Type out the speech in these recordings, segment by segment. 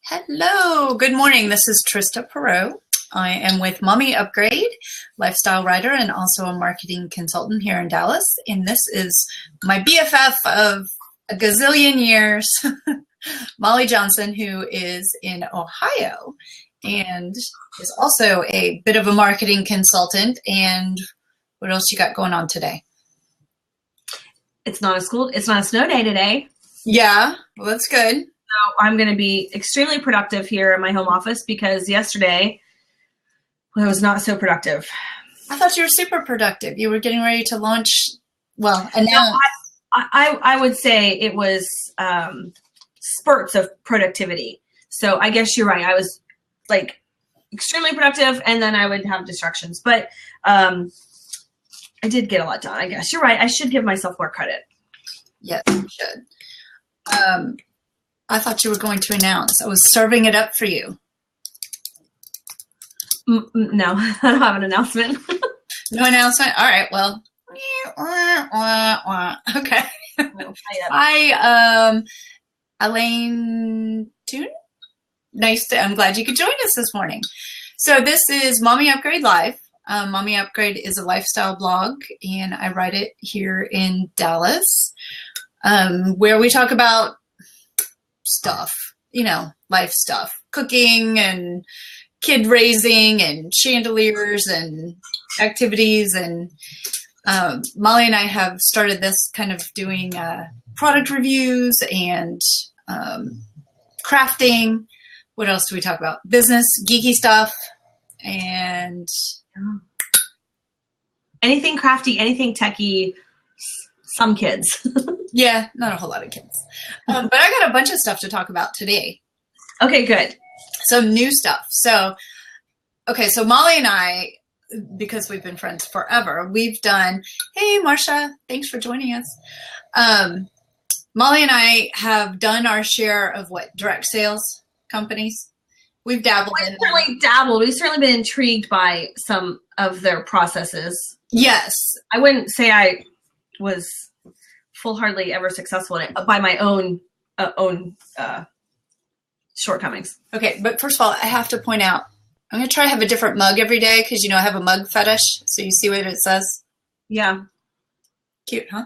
Hello, good morning. This is Trista Perot. I am with Mommy Upgrade, lifestyle writer and also a marketing consultant here in Dallas. And this is my BFF of a gazillion years, Molly Johnson, who is in Ohio and is also a bit of a marketing consultant. And what else you got going on today? It's not a snow day today. Yeah, well, that's good. So I'm going to be extremely productive here in my home office because yesterday I was not so productive. I thought you were super productive. You were getting ready to launch, well, and now. No, I would say it was spurts of productivity. So I guess you're right. I was like extremely productive and then I would have distractions. But I did get a lot done, I guess. You're right. I should give myself more credit. Yes, you should. I thought you were going to announce. I was serving it up for you. No, I don't have an announcement. No announcement? All right, well. Okay. Hi, Elaine Toon. I'm glad you could join us this morning. So this is Mommy Upgrade Live. Mommy Upgrade is a lifestyle blog, and I write it here in Dallas, where we talk about stuff, life stuff, cooking and kid raising and chandeliers and activities. And Molly and I have started this kind of doing product reviews and crafting. What else do we talk about? Business, geeky stuff, and anything crafty, anything techie, some kids. Yeah, not a whole lot of kids. But I got a bunch of stuff to talk about today. Okay, good. Some new stuff. So Molly and I, because we've been friends forever, we've done, hey, Marcia, thanks for joining us. Molly and I have done our share of direct sales companies. We've dabbled in them. We've certainly been intrigued by some of their processes. Yes. I wouldn't say I was full-heartedly ever successful in it by my own shortcomings. Okay, but first of all, I have to point out, I'm going to try to have a different mug every day because, I have a mug fetish. So you see what it says? Yeah. Cute, huh?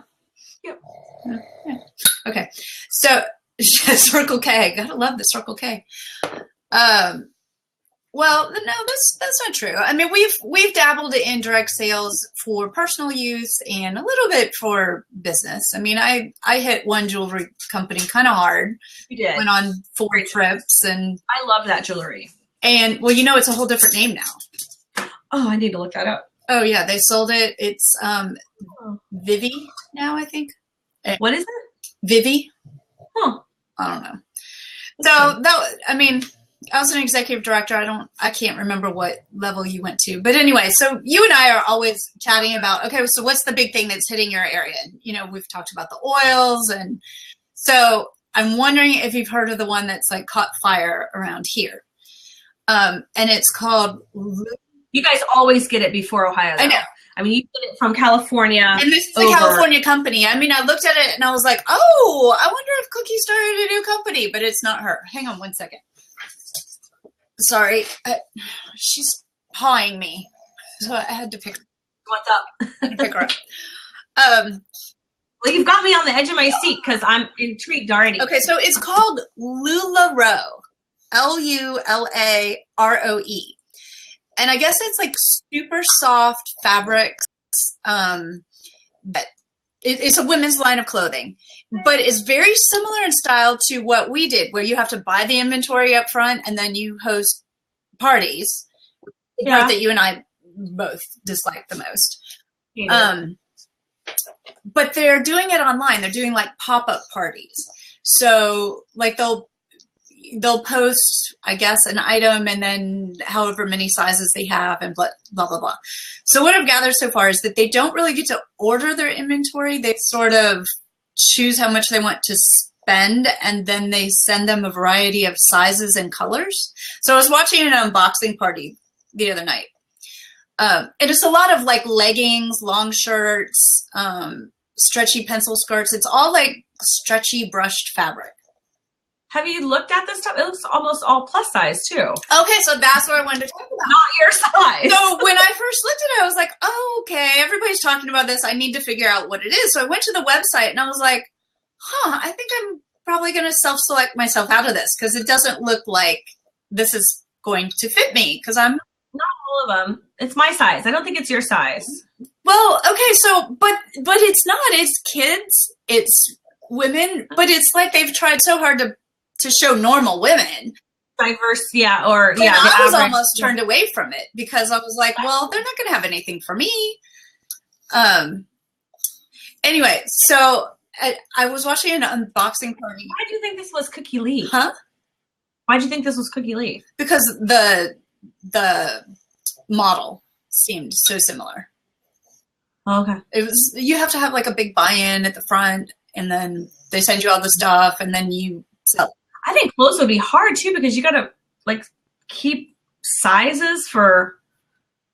Yep. Yeah. Okay. So, Circle K. Gotta love the Circle K. Well, no, that's not true. I mean, we've dabbled in direct sales for personal use and a little bit for business. I mean, I hit one jewelry company kind of hard. You did. Went on 4 trips, and I love that jewelry. And well, it's a whole different name now. Oh, I need to look that up. Oh yeah, they sold it. It's Vivi now, I think. What is it? Vivi. Huh. I don't know. So I was an executive director. I can't remember what level you went to, but anyway, so you and I are always chatting about, okay, so what's the big thing that's hitting your area? We've talked about the oils. And so I'm wondering if you've heard of the one that's like caught fire around here. And it's called. You guys always get it before Ohio, though. I know. I mean, you get it from California. And this is a California company. I mean, I looked at it and I was like, oh, I wonder if Cookie started a new company, but it's not her. Hang on one second. Sorry. She's pawing me. So I had to pick her. What's up? I had to pick her up. Well, you've got me on the edge of my seat because I'm intrigued already. Okay, so it's called LuLaRoe. LuLaRoe. And I guess it's like super soft fabrics. But it's a women's line of clothing, but it's very similar in style to what we did, where you have to buy the inventory up front and then you host parties. The part that you and I both dislike the most. But they're doing it online. They're doing like pop-up parties. So like they'll post, I guess, an item and then however many sizes they have and blah, blah, blah, blah. So what I've gathered so far is that they don't really get to order their inventory. They sort of choose how much they want to spend, and then they send them a variety of sizes and colors. So I was watching an unboxing party the other night. And it's a lot of like leggings, long shirts, stretchy pencil skirts. It's all like stretchy brushed fabric. Have you looked at this stuff? It looks almost all plus size too. Okay, so that's what I wanted to talk about. Not your size. So when I first looked at it, I was like, oh, okay, everybody's talking about this. I need to figure out what it is. So I went to the website and I was like, I think I'm probably going to self-select myself out of this because it doesn't look like this is going to fit me because I'm not all of them. It's my size. I don't think it's your size. Well, okay, so but it's not. It's kids. It's women. But it's like they've tried so hard to show normal women. Diverse, yeah, or and I was almost turned away from it because I was like, well, they're not going to have anything for me. Anyway, so I was watching an unboxing party. Why do you think this was Cookie Leaf? Huh? Why do you think this was Cookie Leaf? Because the model seemed so similar. Oh, okay. It was, you have to have like a big buy-in at the front, and then they send you all the stuff, and then you sell. I think clothes would be hard too because you got to like keep sizes for.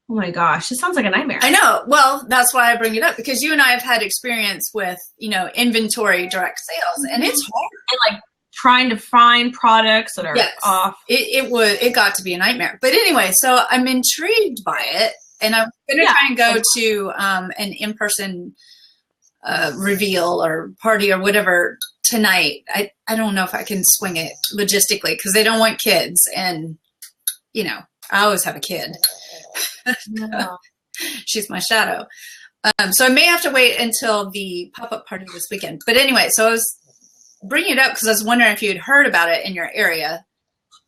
Oh my gosh, this sounds like a nightmare. I know. Well, that's why I bring it up because you and I have had experience with, inventory direct sales, and it's hard. And like trying to find products that are off. It got to be a nightmare. But anyway, so I'm intrigued by it, and I'm going to try and go to an in-person reveal or party or whatever tonight. I don't know if I can swing it logistically because they don't want kids, and I always have a kid. No. She's my shadow. So I may have to wait until the pop-up party this weekend. But anyway, so I was bringing it up because I was wondering if you'd heard about it in your area.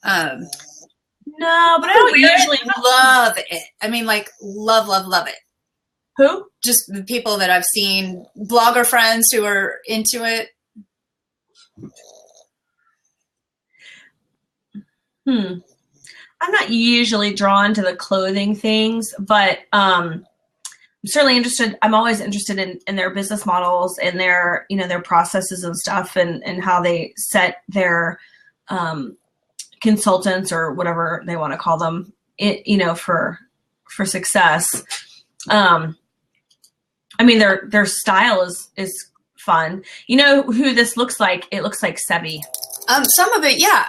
No, but I don't usually love it. I mean, like, love it. Who? Just the people that I've seen, blogger friends who are into it. I'm not usually drawn to the clothing things, but I'm certainly interested. I'm always interested in their business models and their, their processes and stuff and how they set their consultants or whatever they want to call them, for success. I mean, their style is fun. You know who this looks like? It looks like Sebi. Some of it, yeah.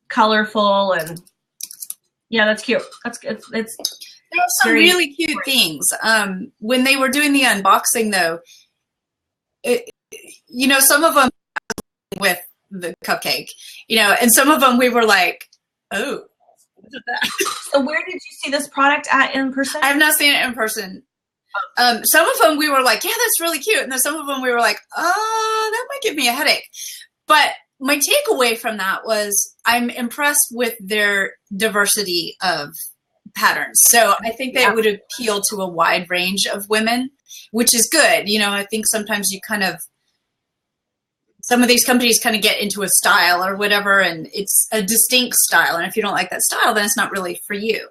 Colorful and that's cute. It's there are some really cute things. When they were doing the unboxing though, some of them with the cupcake, and some of them we were like, oh, what is that? So where did you see this product at in person? I have not seen it in person. Some of them we were like, yeah, that's really cute. And then some of them we were like, oh, that might give me a headache. But my takeaway from that was I'm impressed with their diversity of patterns. So I think they would appeal to a wide range of women, which is good. I think sometimes you some of these companies kind of get into a style or whatever, and it's a distinct style. And if you don't like that style, then it's not really for you.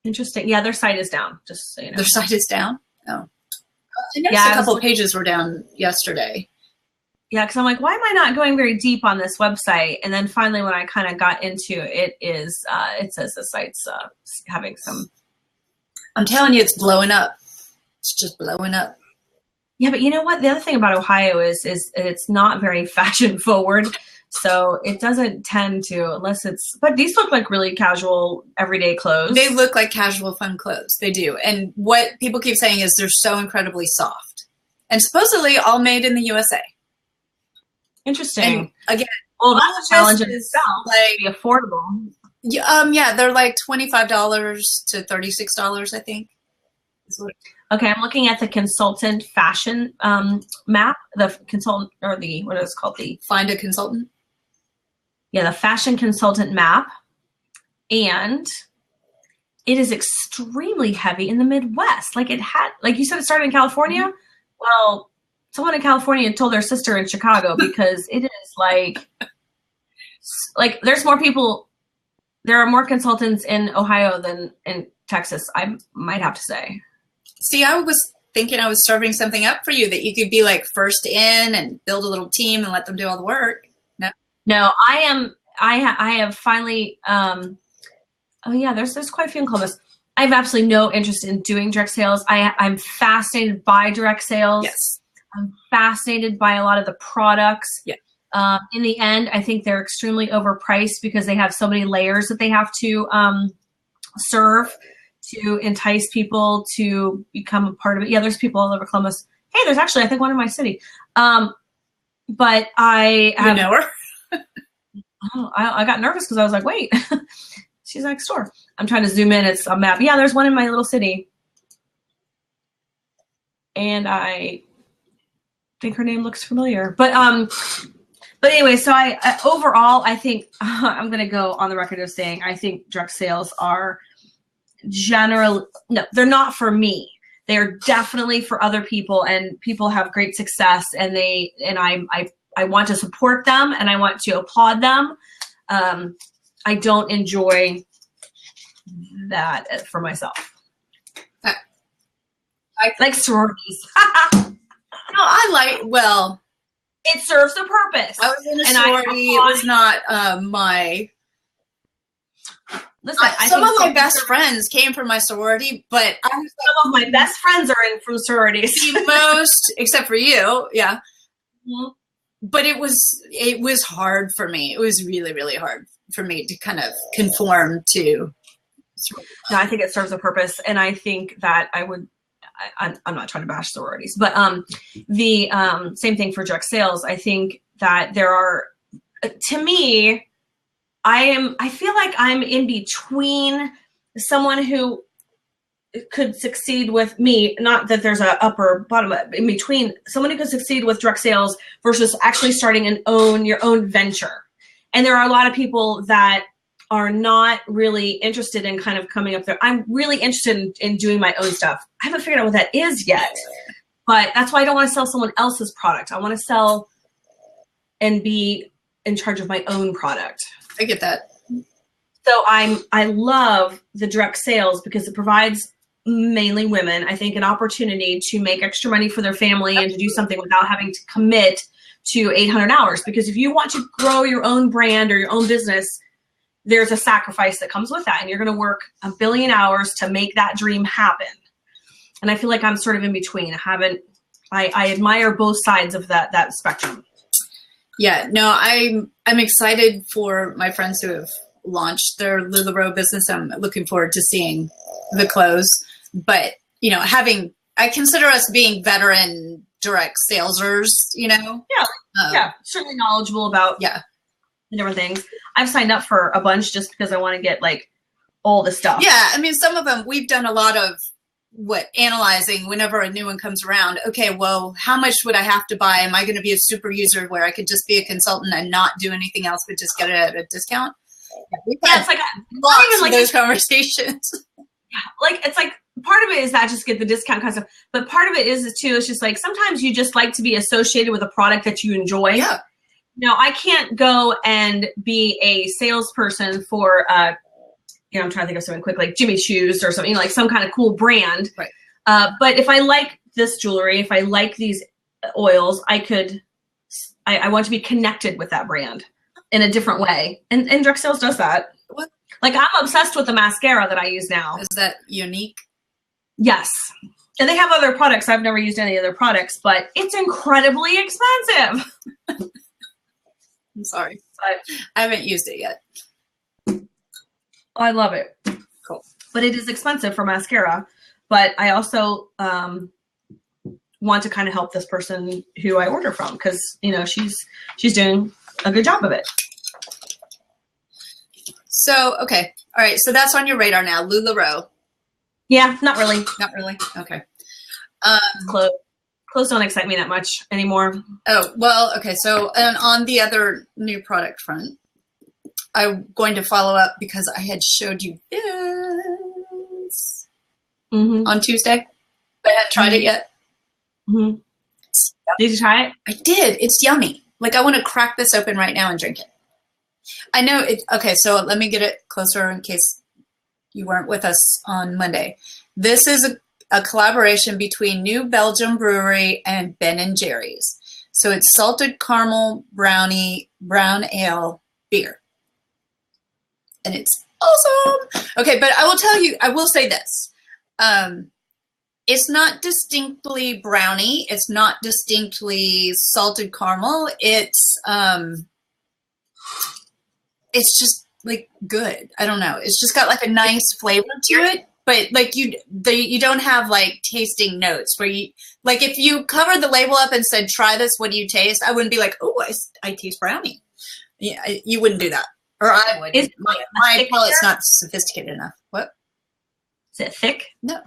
Interesting. Yeah, their site is down, just so you know. Their site is down? Oh. I noticed a couple of pages were down yesterday. Yeah, because I'm like, why am I not going very deep on this website? And then finally, when I kind of got into it, it says the site's having some. I'm telling you, it's blowing up. It's just blowing up. Yeah, but you know what? The other thing about Ohio is it's not very fashion forward, so it doesn't tend to unless it's. But these look like really casual, everyday clothes. They look like casual, fun clothes. They do, and what people keep saying is they're so incredibly soft, and supposedly all made in the USA. Interesting. And again, well, that's a challenge in itself. Like be affordable. Yeah, they're like $25 to $36, I think. Okay, I'm looking at the consultant fashion map. The consultant or what is it called? The Find a Consultant. Yeah, the fashion consultant map, and it is extremely heavy in the Midwest. Like you said, it started in California. Mm-hmm. Well. Someone in California told their sister in Chicago because it is like there's more people. There are more consultants in Ohio than in Texas. I might have to say. See, I was thinking I was serving something up for you that you could be like first in and build a little team and let them do all the work. No, I am. I have finally. Oh yeah, there's quite a few in Columbus. I have absolutely no interest in doing direct sales. I'm fascinated by direct sales. Yes. I'm fascinated by a lot of the products. Yeah. In the end, I think they're extremely overpriced because they have so many layers that they have to serve to entice people to become a part of it. Yeah, there's people all over Columbus. Hey, there's actually, I think, one in my city. But I have, you know her? I got nervous because I was like, wait, she's next door. I'm trying to zoom in. It's a map. Yeah, there's one in my little city. And I think her name looks familiar. But anyway, so I overall, I think I'm going to go on the record of saying I think direct sales are no, they're not for me. They're definitely for other people, and people have great success, and I want to support them and I want to applaud them. I don't enjoy that for myself. I like sororities. No, well, it serves a purpose. I was in a sorority. It was not my. Listen, some of my best friends came from my sorority, but some of my best friends are in from sororities. Most, except for you, yeah. Mm-hmm. But it was hard for me. It was really, really hard for me to kind of conform to. No, I think it serves a purpose, and I think that I'm not trying to bash sororities, but the same thing for direct sales. I think that there are, to me, I feel like I'm in between someone who could succeed with me, not that there's a upper bottom, but in between someone who could succeed with direct sales versus actually starting your own venture. And there are a lot of people that are not really interested in kind of coming up there. I'm really interested in doing my own stuff. I haven't figured out what that is yet, but that's why I don't want to sell someone else's product. I want to sell and be in charge of my own product. I get that. So I love the direct sales because it provides mainly women, I think, an opportunity to make extra money for their family and to do something without having to commit to 800 hours. Because if you want to grow your own brand or your own business, there's a sacrifice that comes with that. And you're going to work 1 billion hours to make that dream happen. And I feel like I'm sort of in between. I admire both sides of that spectrum. Yeah, no, I'm excited for my friends who have launched their LuLaRoe business. I'm looking forward to seeing the close. But, I consider us being veteran direct salesers, Yeah, yeah, certainly knowledgeable about different things. I've signed up for a bunch just because I want to get like all the stuff. Yeah, I mean, some of them, we've done a lot of analyzing whenever a new one comes around. Okay, well, how much would I have to buy? Am I going to be a super user where I could just be a consultant and not do anything else but just get it at a discount? Yeah, it's like lots of those conversations. Like, it's like part of it is that just get the discount kind of stuff, but part of it is too, it's just like sometimes you just like to be associated with a product that you enjoy. Yeah. Now, I can't go and be a salesperson for I'm trying to think of something quick, like Jimmy Choo's or something, like some kind of cool brand. Right. But if I like this jewelry, if I like these oils, I want to be connected with that brand in a different way. And direct sales does that. What? Like, I'm obsessed with the mascara that I use now. Is that unique? Yes. And they have other products. I've never used any other products, but it's incredibly expensive. I'm sorry. I haven't used it yet. I love it. Cool. But it is expensive for mascara. But I also want to kind of help this person who I order from because, she's doing a good job of it. So, okay. All right. So that's on your radar now. LuLaRoe. Yeah, not really. Not really? Okay. Clothes don't excite me that much anymore. Oh, well, okay. So, and on the other new product front, I'm going to follow up because I had showed you this on Tuesday. I hadn't tried it yet. Mm-hmm. Did you try it? I did. It's yummy. Like, I want to crack this open right now and drink it. I know it. Okay, so let me get it closer in case you weren't with us on Monday. This is a collaboration between New Belgium Brewery and Ben & Jerry's. So it's salted caramel brownie brown ale beer. And it's awesome. Okay, but I will say this. It's not distinctly brownie. It's not distinctly salted caramel. It's just like good. I don't know. It's just got like a nice flavor to it, but like you don't have like tasting notes where you like if you covered the label up and said try this, what do you taste? I wouldn't be like, oh, I taste brownie. Yeah, you wouldn't do that, or I would. My palate's not sophisticated enough. What? Is it thick? No.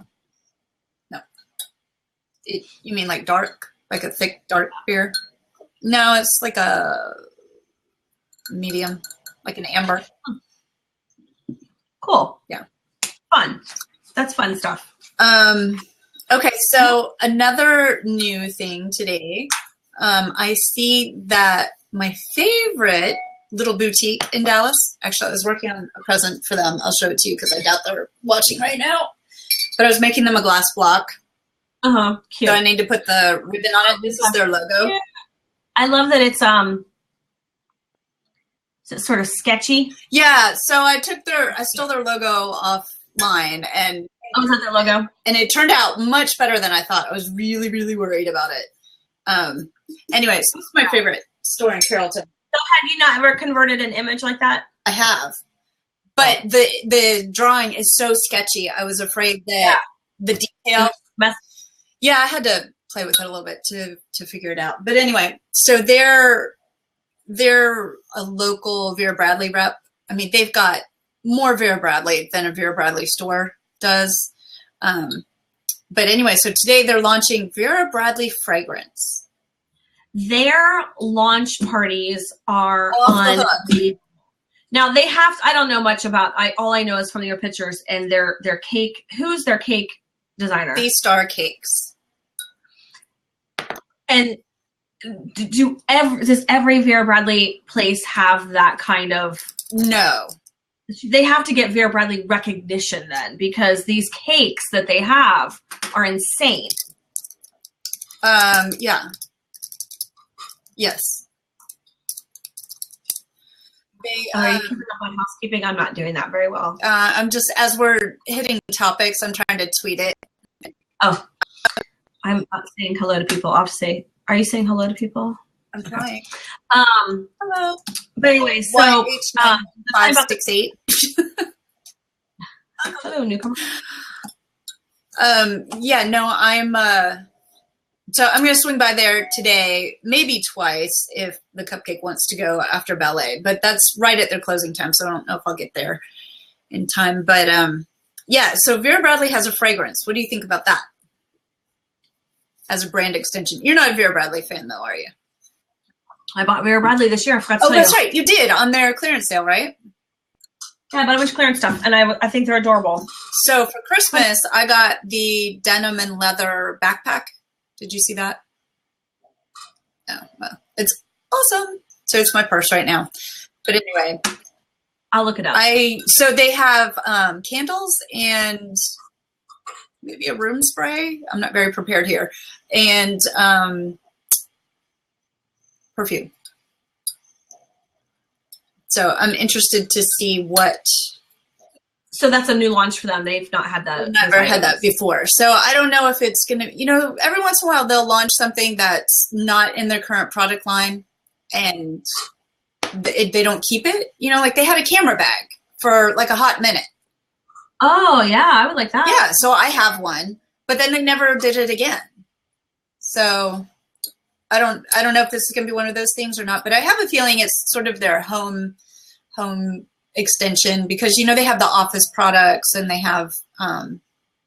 You mean like dark, like a thick dark beer? No, it's like a medium, like an amber. Cool. Yeah. Fun. That's fun stuff. Okay, so another new thing today. I see that my favorite little boutique in Dallas, actually I was working on a present for them. I'll show it to you because I doubt they're watching right now. But I was making them a glass block. Cute. So I need to put the ribbon on it. This is their logo. Yeah. I love that it's sort of sketchy. Yeah, so I stole their logo offline and was that their logo? And it turned out much better than I thought. I was really, really worried about it. Anyways, this is my favorite store in Carrollton. So have you not ever converted an image like that? I have. But the drawing is so sketchy. I was afraid that the detail Yeah, I had to play with it a little bit to figure it out. But anyway, so they're a local Vera Bradley rep. I mean, they've got more Vera Bradley than a Vera Bradley store does. But anyway, so today they're launching Vera Bradley fragrance. Their launch parties are on the now they have I don't know much about all I know is from your pictures and their cake. Who's their cake designer? The-Star Cakes. And does every Vera Bradley place have that kind of? No. They have to get Vera Bradley recognition then because these cakes that they have are insane. Yeah. Yes. Are you keeping up on housekeeping? I'm not doing that very well. I'm just, as we're hitting topics, I'm trying to tweet it. Oh. I'm not saying hello to people. I'll have to say, are you saying hello to people? I'm trying. Hello. But anyway, so 568. Hello, newcomer. Yeah, no, so I'm gonna swing by there today, maybe twice if the cupcake wants to go after ballet. But that's right at their closing time, so I don't know if I'll get there in time. But yeah, so Vera Bradley has a fragrance. What do you think about that? As a brand extension. You're not a Vera Bradley fan, though, are you? I bought Vera Bradley this year. I forgot to tell that's you. right. You did on their clearance sale, right? Yeah, I bought a bunch of clearance stuff, and I think they're adorable. So for Christmas, I got the denim and leather backpack. Did you see that? No. Well, it's awesome. So it's my purse right now. But anyway. I'll look it up. So they have candles and maybe a room spray. I'm not very prepared here. And perfume. So I'm interested to see what. So that's a new launch for them. They've not had that. I've never had that before. So I don't know if it's going to, every once in a while they'll launch something that's not in their current product line and they don't keep it. Like they had a camera bag for like a hot minute. Oh, yeah, I would like that. Yeah, so I have one, but then they never did it again. So I don't know if this is going to be one of those things or not, but I have a feeling it's sort of their home extension because, they have the office products and they have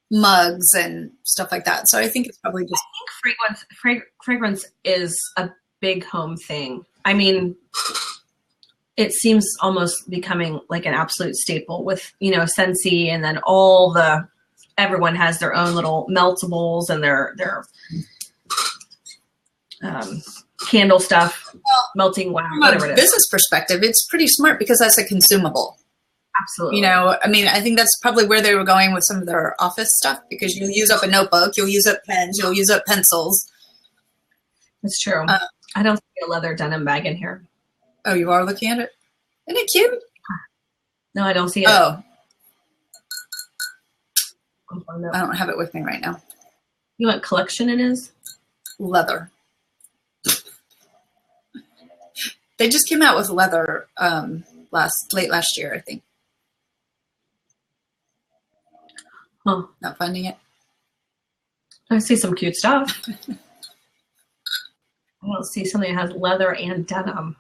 mugs and stuff like that. So I think it's probably just. I think fragrance is a big home thing. I mean, it seems almost becoming like an absolute staple with, Scentsy and then everyone has their own little meltables and their candle stuff, melting wax, whatever it is. From a business perspective, it's pretty smart because that's a consumable. Absolutely. I think that's probably where they were going with some of their office stuff because you'll use up a notebook, you'll use up pens, you'll use up pencils. That's true. I don't see a leather denim bag in here. Oh, you are looking at it? Isn't it cute? No, I don't see it. Oh. I don't have it with me right now. You know what collection it is? Leather. They just came out with leather late last year, I think. Huh. Not finding it. I see some cute stuff. I don't see something that has leather and denim.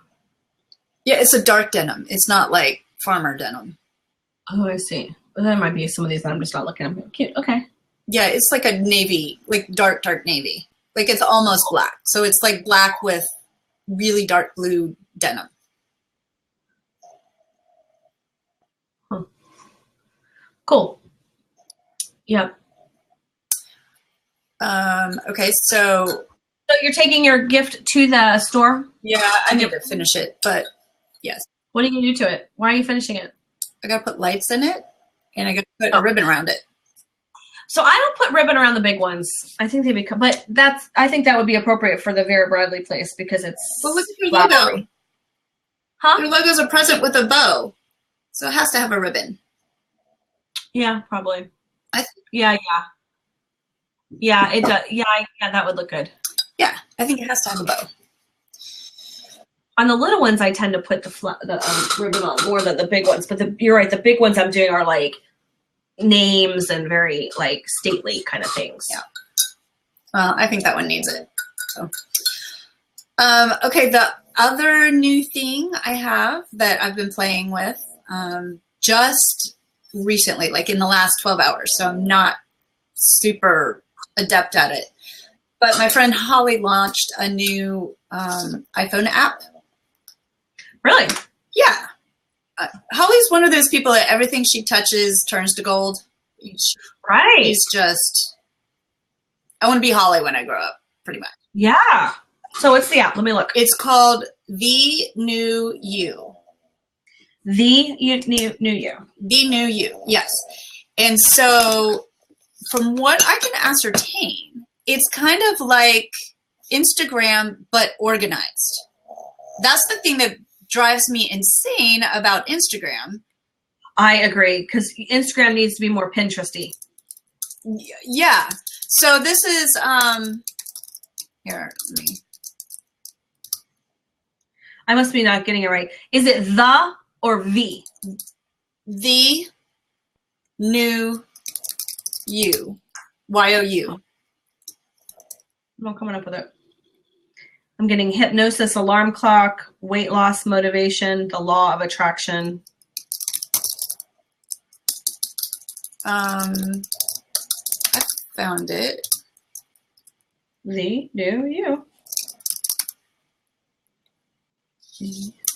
Yeah, it's a dark denim. It's not like farmer denim. Oh, I see. Well, there might be some of these that I'm just not looking at. Cute. Okay. Yeah, it's like a navy, like dark navy. Like it's almost black. So it's like black with really dark blue denim. Huh. Cool. Yep. Okay, so you're taking your gift to the store? Yeah, I need to finish it, but yes. What are you going to do to it? Why are you finishing it? I got to put lights in it, and I got to put a ribbon around it. So I don't put ribbon around the big ones. I think they become, but I think that would be appropriate for the Vera Bradley place because it's. Well, look at your flowery. logo. Huh? Your logo's a present with a bow, so it has to have a ribbon. Yeah, probably. Yeah, it does. Yeah, that would look good. Yeah, I think it has to have a bow. On the little ones, I tend to put the ribbon on more than the big ones. But you're right. The big ones I'm doing are like names and very like stately kind of things. Yeah. Well, I think that one needs it. So, okay. The other new thing I have that I've been playing with just recently, like in the last 12 hours. So I'm not super adept at it. But my friend Holly launched a new iPhone app. Really? Yeah. Holly's one of those people that everything she touches turns to gold. Right. She's just, I want to be Holly when I grow up, pretty much. Yeah. So what's the app? Let me look. It's called The New You. The New You. The New You, yes. And so from what I can ascertain, it's kind of like Instagram, but organized. That's the thing that drives me insane about Instagram. I agree, because Instagram needs to be more Pinteresty. Yeah. So this is, here, let me. I must be not getting it right. Is it the or V? The New You. Y-O-U. I'm not coming up with it. I'm getting hypnosis, alarm clock, weight loss motivation, the law of attraction. I found it. The New You.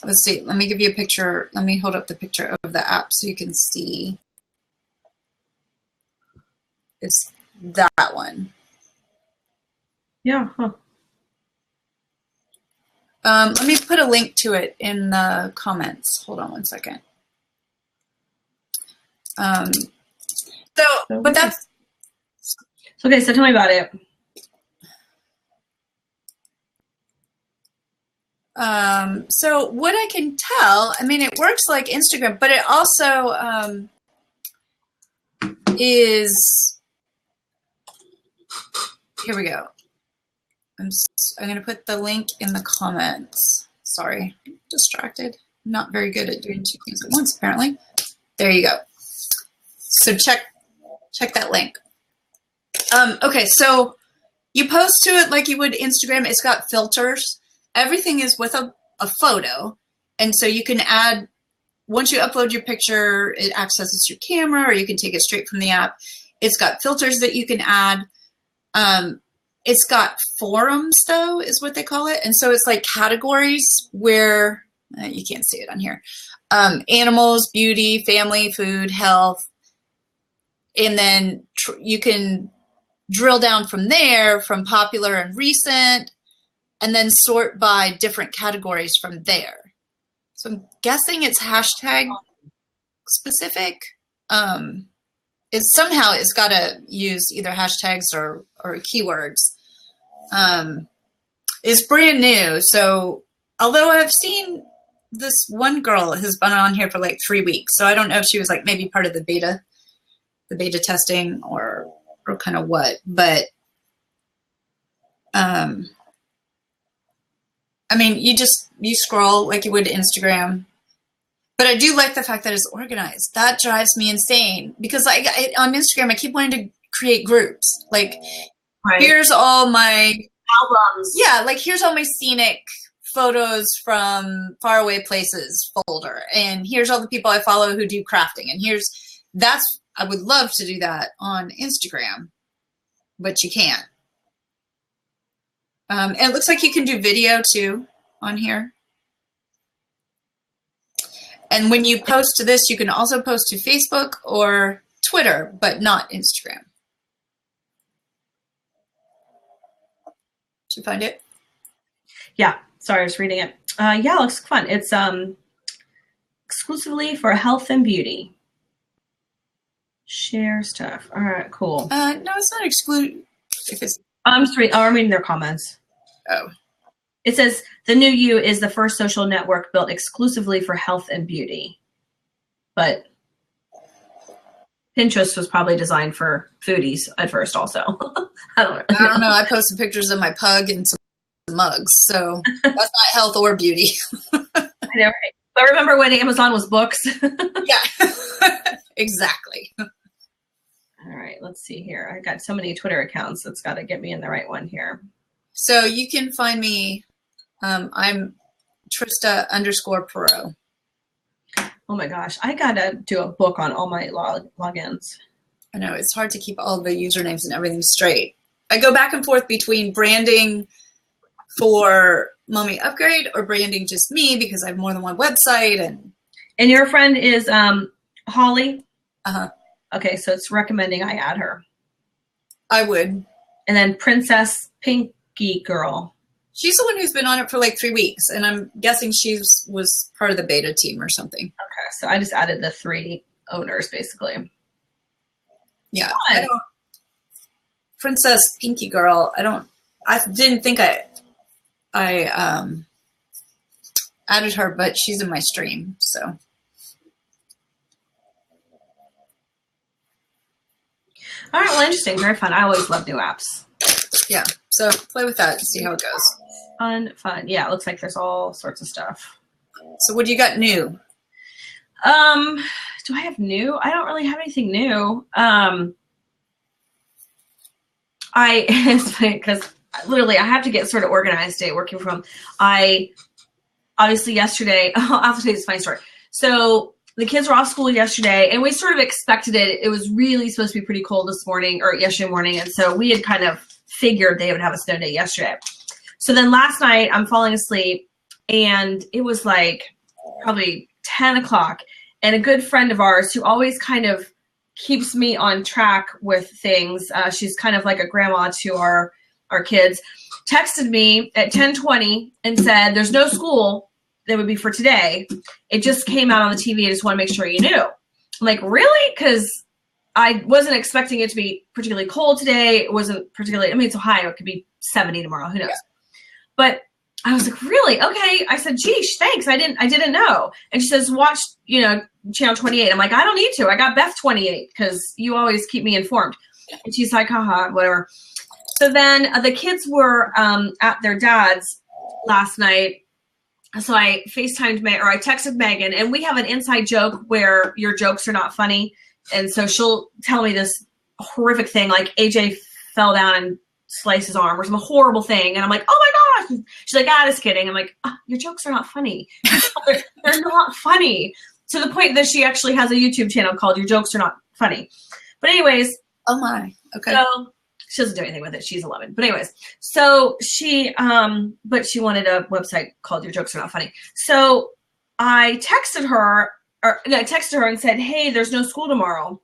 Let's see. Let me give you a picture. Let me hold up the picture of the app so you can see. It's that one. Yeah. Huh. Let me put a link to it in the comments. Hold on one second. But that's okay. So tell me about it. So what I can tell, I mean, it works like Instagram, but it also is. Here we go. I'm going to put the link in the comments. Sorry, I'm distracted. I'm not very good at doing two things at once, apparently. There you go. So check that link. Okay, so you post to it like you would Instagram. It's got filters. Everything is with a photo. And so you can add, once you upload your picture, it accesses your camera, or you can take it straight from the app. It's got filters that you can add. It's got forums, though, is what they call it. And so it's like categories where, you can't see it on here, animals, beauty, family, food, health. And then you can drill down from there, from popular and recent, and then sort by different categories from there. So I'm guessing it's hashtag specific. It's got to use either hashtags or keywords. It's brand new. So although I've seen this one girl has been on here for like 3 weeks. So I don't know if she was like maybe part of the beta testing or kind of what, but I mean, you scroll like you would Instagram. But I do like the fact that it's organized. That drives me insane because on Instagram, I keep wanting to create groups. Like, here's all my albums. Yeah, like here's all my scenic photos from faraway places folder. And here's all the people I follow who do crafting. And I would love to do that on Instagram, but you can't. And it looks like you can do video too on here. And when you post to this, you can also post to Facebook or Twitter, but not Instagram. Did you find it? Yeah. Sorry, I was reading it. Yeah, it looks fun. It's exclusively for health and beauty. Share stuff. All right, cool. No, it's not exclusive. I'm reading their comments. Oh. It says, the new you is the first social network built exclusively for health and beauty. But Pinterest was probably designed for foodies at first also. I don't know. I posted pictures of my pug and some mugs, so that's not health or beauty. I know, right? But remember when Amazon was books? Yeah, exactly. All right, let's see here. I got so many Twitter accounts. That's got to get me in the right one here. So you can find me. I'm Trista_Perot. Oh my gosh, I gotta do a book on all my logins. I know it's hard to keep all the usernames and everything straight. I go back and forth between branding for Mommy Upgrade or branding just me because I have more than one website. And your friend is Holly? Uh-huh. Okay, so it's recommending I add her. I would. And then Princess Pinky Girl. She's the one who's been on it for like 3 weeks, and I'm guessing she was part of the beta team or something. Okay, so I just added the 3 owners, basically. Yeah. Princess Pinky Girl, I didn't think I added her, but she's in my stream, so. All right, well, interesting. Very fun. I always love new apps. Yeah, so play with that and see how it goes. Fun. Yeah, it looks like there's all sorts of stuff. So what do you got new? Do I have new? I don't really have anything new. It's funny because literally I have to get sort of organized today working from, obviously yesterday, I'll have to tell you this funny story. So the kids were off school yesterday and we sort of expected it. It was really supposed to be pretty cold this morning or yesterday morning. And so we had kind of figured they would have a snow day yesterday. So then last night I'm falling asleep and it was like probably 10 o'clock and a good friend of ours who always kind of keeps me on track with things. She's kind of like a grandma to our kids, texted me at 10:20 and said, there's no school that would be for today. It just came out on the TV. I just want to make sure you knew. I'm like, really? Because I wasn't expecting it to be particularly cold today. It wasn't particularly, I mean, it's Ohio. It could be 70 tomorrow. Who knows? Yeah. But I was like, really? Okay. I said, geesh, thanks. I didn't know. And she says, watch, channel 28. I'm like, I don't need to. I got Beth 28 because you always keep me informed. And she's like, haha, whatever. So then the kids were at their dad's last night. So I I texted Megan, and we have an inside joke where your jokes are not funny. And so she'll tell me this horrific thing, like AJ fell down and sliced his arm or some horrible thing. And I'm like, oh my gosh. She's like, just kidding. I'm like, your jokes are not funny. They're not funny. To the point that she actually has a YouTube channel called Your Jokes Are Not Funny. But anyways. Oh my. Okay. So she doesn't do anything with it. She's 11. But anyways, so she wanted a website called Your Jokes Are Not Funny. So I texted her and said, hey, there's no school tomorrow.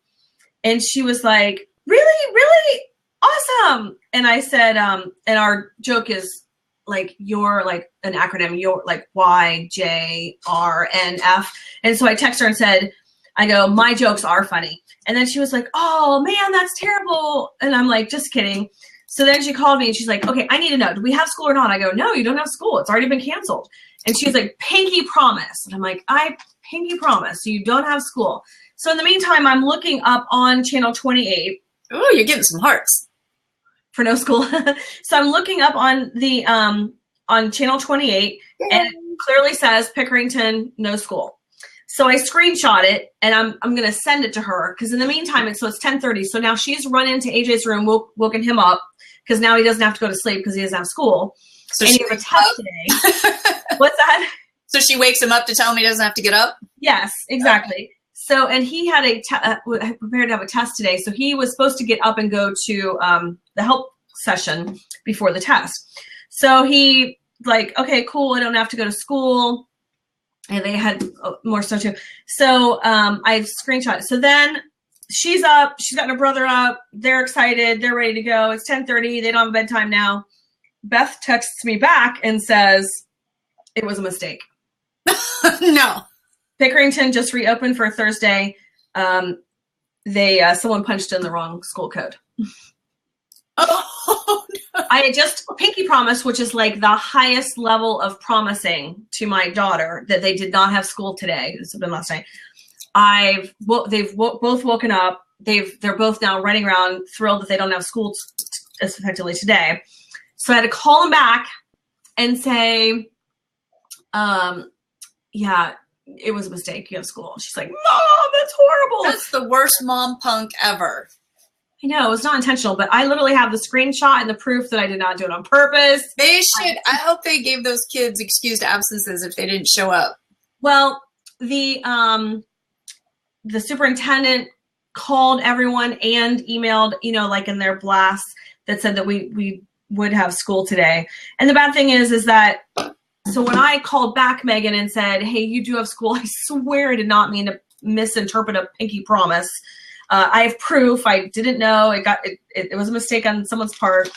And she was like, really? Really? Awesome. And I said, and our joke is like, you're like an acronym, you're like Y, J, R, N, F. And so I texted her and said, I go, my jokes are funny. And then she was like, oh man, that's terrible. And I'm like, just kidding. So then she called me and she's like, okay, I need to know, do we have school or not? I go, no, you don't have school. It's already been canceled. And she's like, pinky promise. And I'm like, I pinky promise. You don't have school. So in the meantime, I'm looking up on channel 28. Oh, you're getting some hearts. for no school. So I'm looking up on the on channel 28, and it clearly says Pickerington, no school. So I screenshot it, and I'm going to send it to her, because in the meantime, it's 10:30. So now she's run into AJ's room, woken him up, because now he doesn't have to go to sleep because he doesn't have school. So and she he has a test today. What's that? So she wakes him up to tell him he doesn't have to get up? Yes, exactly. So, and he had prepared to have a test today. So he was supposed to get up and go to the help session before the test. So he okay, cool. I don't have to go to school. And they had more stuff too. So I screenshot it. So then she's up. She's got her brother up. They're excited. They're ready to go. It's 10:30. They don't have bedtime now. Beth texts me back and says it was a mistake. No. Pickerington just reopened for Thursday. Someone punched in the wrong school code. Oh, no. I had just pinky promised, which is like the highest level of promising to my daughter, that they did not have school today. This has been last night. They've both woken up. They're both now running around, thrilled that they don't have school effectively today. So I had to call them back and say, yeah, it was a mistake. You have school. She's like, Mom, that's horrible. That's the worst mom punk ever. I know, it's not intentional, but I literally have the screenshot and the proof that I did not do it on purpose. They should. I hope they gave those kids excused absences if they didn't show up. Well, the superintendent called everyone and emailed, in their blasts that said that we would have school today. And the bad thing is that, so when I called back Megan and said, hey, you do have school, I swear I did not mean to misinterpret a pinky promise. I have proof. I didn't know. It was a mistake on someone's part.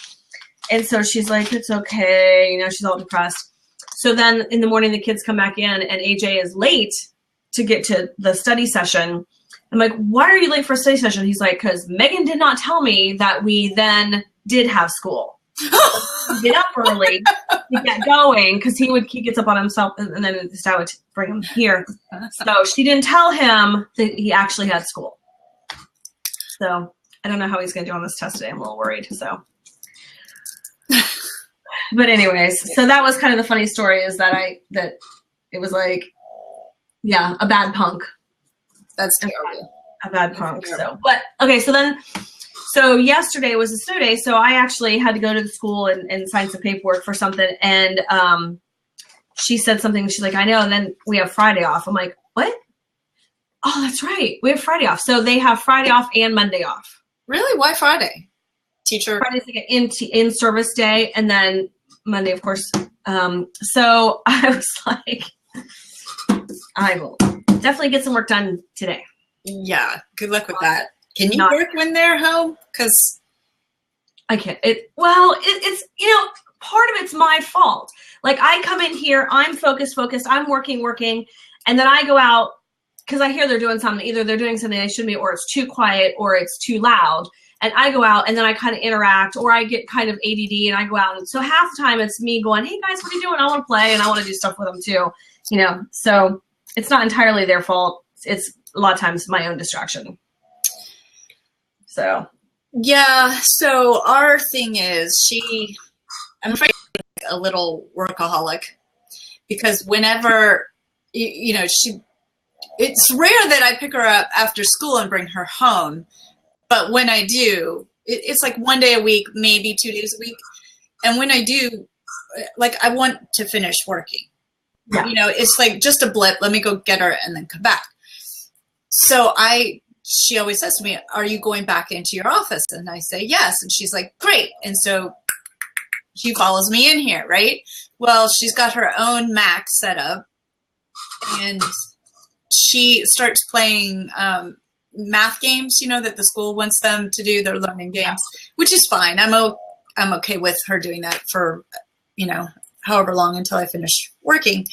And so she's like, it's okay. She's all depressed. So then in the morning, the kids come back in and AJ is late to get to the study session. I'm like, why are you late for a study session? He's like, because Megan did not tell me that we then did have school. Get up early to get going, because he gets up on himself, and then his dad would bring him here. So she didn't tell him that he actually had school. So I don't know how he's going to do on this test today. I'm a little worried. So, but anyways, so that was kind of the funny story, is that it was like, yeah, a bad punk. That's terrible. A bad punk. So, but okay. So yesterday was a snow day. So I actually had to go to the school and sign some paperwork for something. And she said something. She's like, I know. And then we have Friday off. I'm like, what? Oh, that's right. We have Friday off. So they have Friday off and Monday off. Really? Why Friday? Teacher? Friday's like an in-service day. And then Monday, of course. So I was like, I will definitely get some work done today. Yeah. Good luck with that. Can you work when they're home? Because I can't. It's part of it's my fault. Like, I come in here, I'm focused, I'm working, and then I go out because I hear they're doing something. Either they're doing something they shouldn't be, or it's too quiet, or it's too loud. And I go out and then I kind of interact, or I get kind of ADD and I go out. And so half the time it's me going, hey guys, what are you doing? I want to play and I want to do stuff with them too. So it's not entirely their fault. It's a lot of times my own distraction. So, yeah. So our thing is I'm afraid a little workaholic, because whenever, it's rare that I pick her up after school and bring her home. But when I do, it's like one day a week, maybe 2 days a week. And when I do, I want to finish working. Yeah. It's like just a blip. Let me go get her and then come back. So she always says to me, are you going back into your office? And I say, yes. And she's like, great. And so she follows me in here, right? Well, she's got her own Mac set up, and she starts playing math games, that the school wants them to do, their learning games, which is fine. I'm okay with her doing that for, however long until I finish working.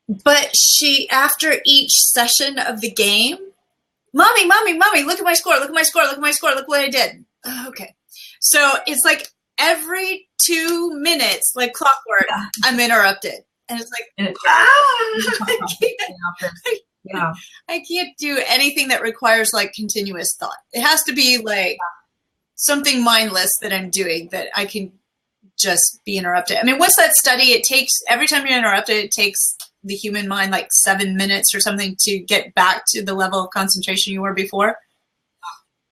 But she, after each session of the game, Mommy, look at my score, look what I did. Oh, okay. So it's like every 2 minutes, like clockwork, yeah. I'm interrupted. And it's like, I can't do anything that requires continuous thought. It has to be something mindless that I'm doing that I can just be interrupted. I mean, what's that study? It takes, every time you're interrupted, it takes the human mind like 7 minutes or something to get back to the level of concentration you were before.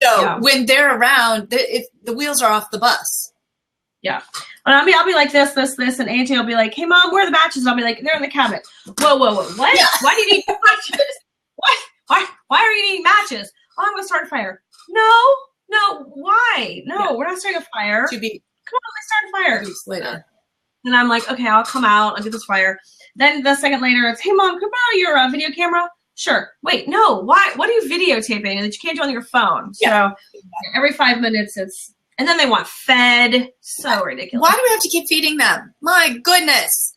So when they're around, the wheels are off the bus. Yeah. And I'll be like this, and Auntie will be like, hey, Mom, where are the matches? And I'll be like, they're in the cabinet. Whoa, what? Yeah. Why do you need matches? What? Why are you needing matches? Oh, I'm going to start a fire. No, why? No, we're not starting a fire. Come on, let's start a fire. Later. And I'm like, okay, I'll come out. I'll get this fire. Then the second later, it's, hey, Mom, can I borrow your video camera? Sure. Wait, no. Why? What are you videotaping that you can't do on your phone? Yeah. So every 5 minutes, it's, and then they want fed. So ridiculous. Why do we have to keep feeding them? My goodness.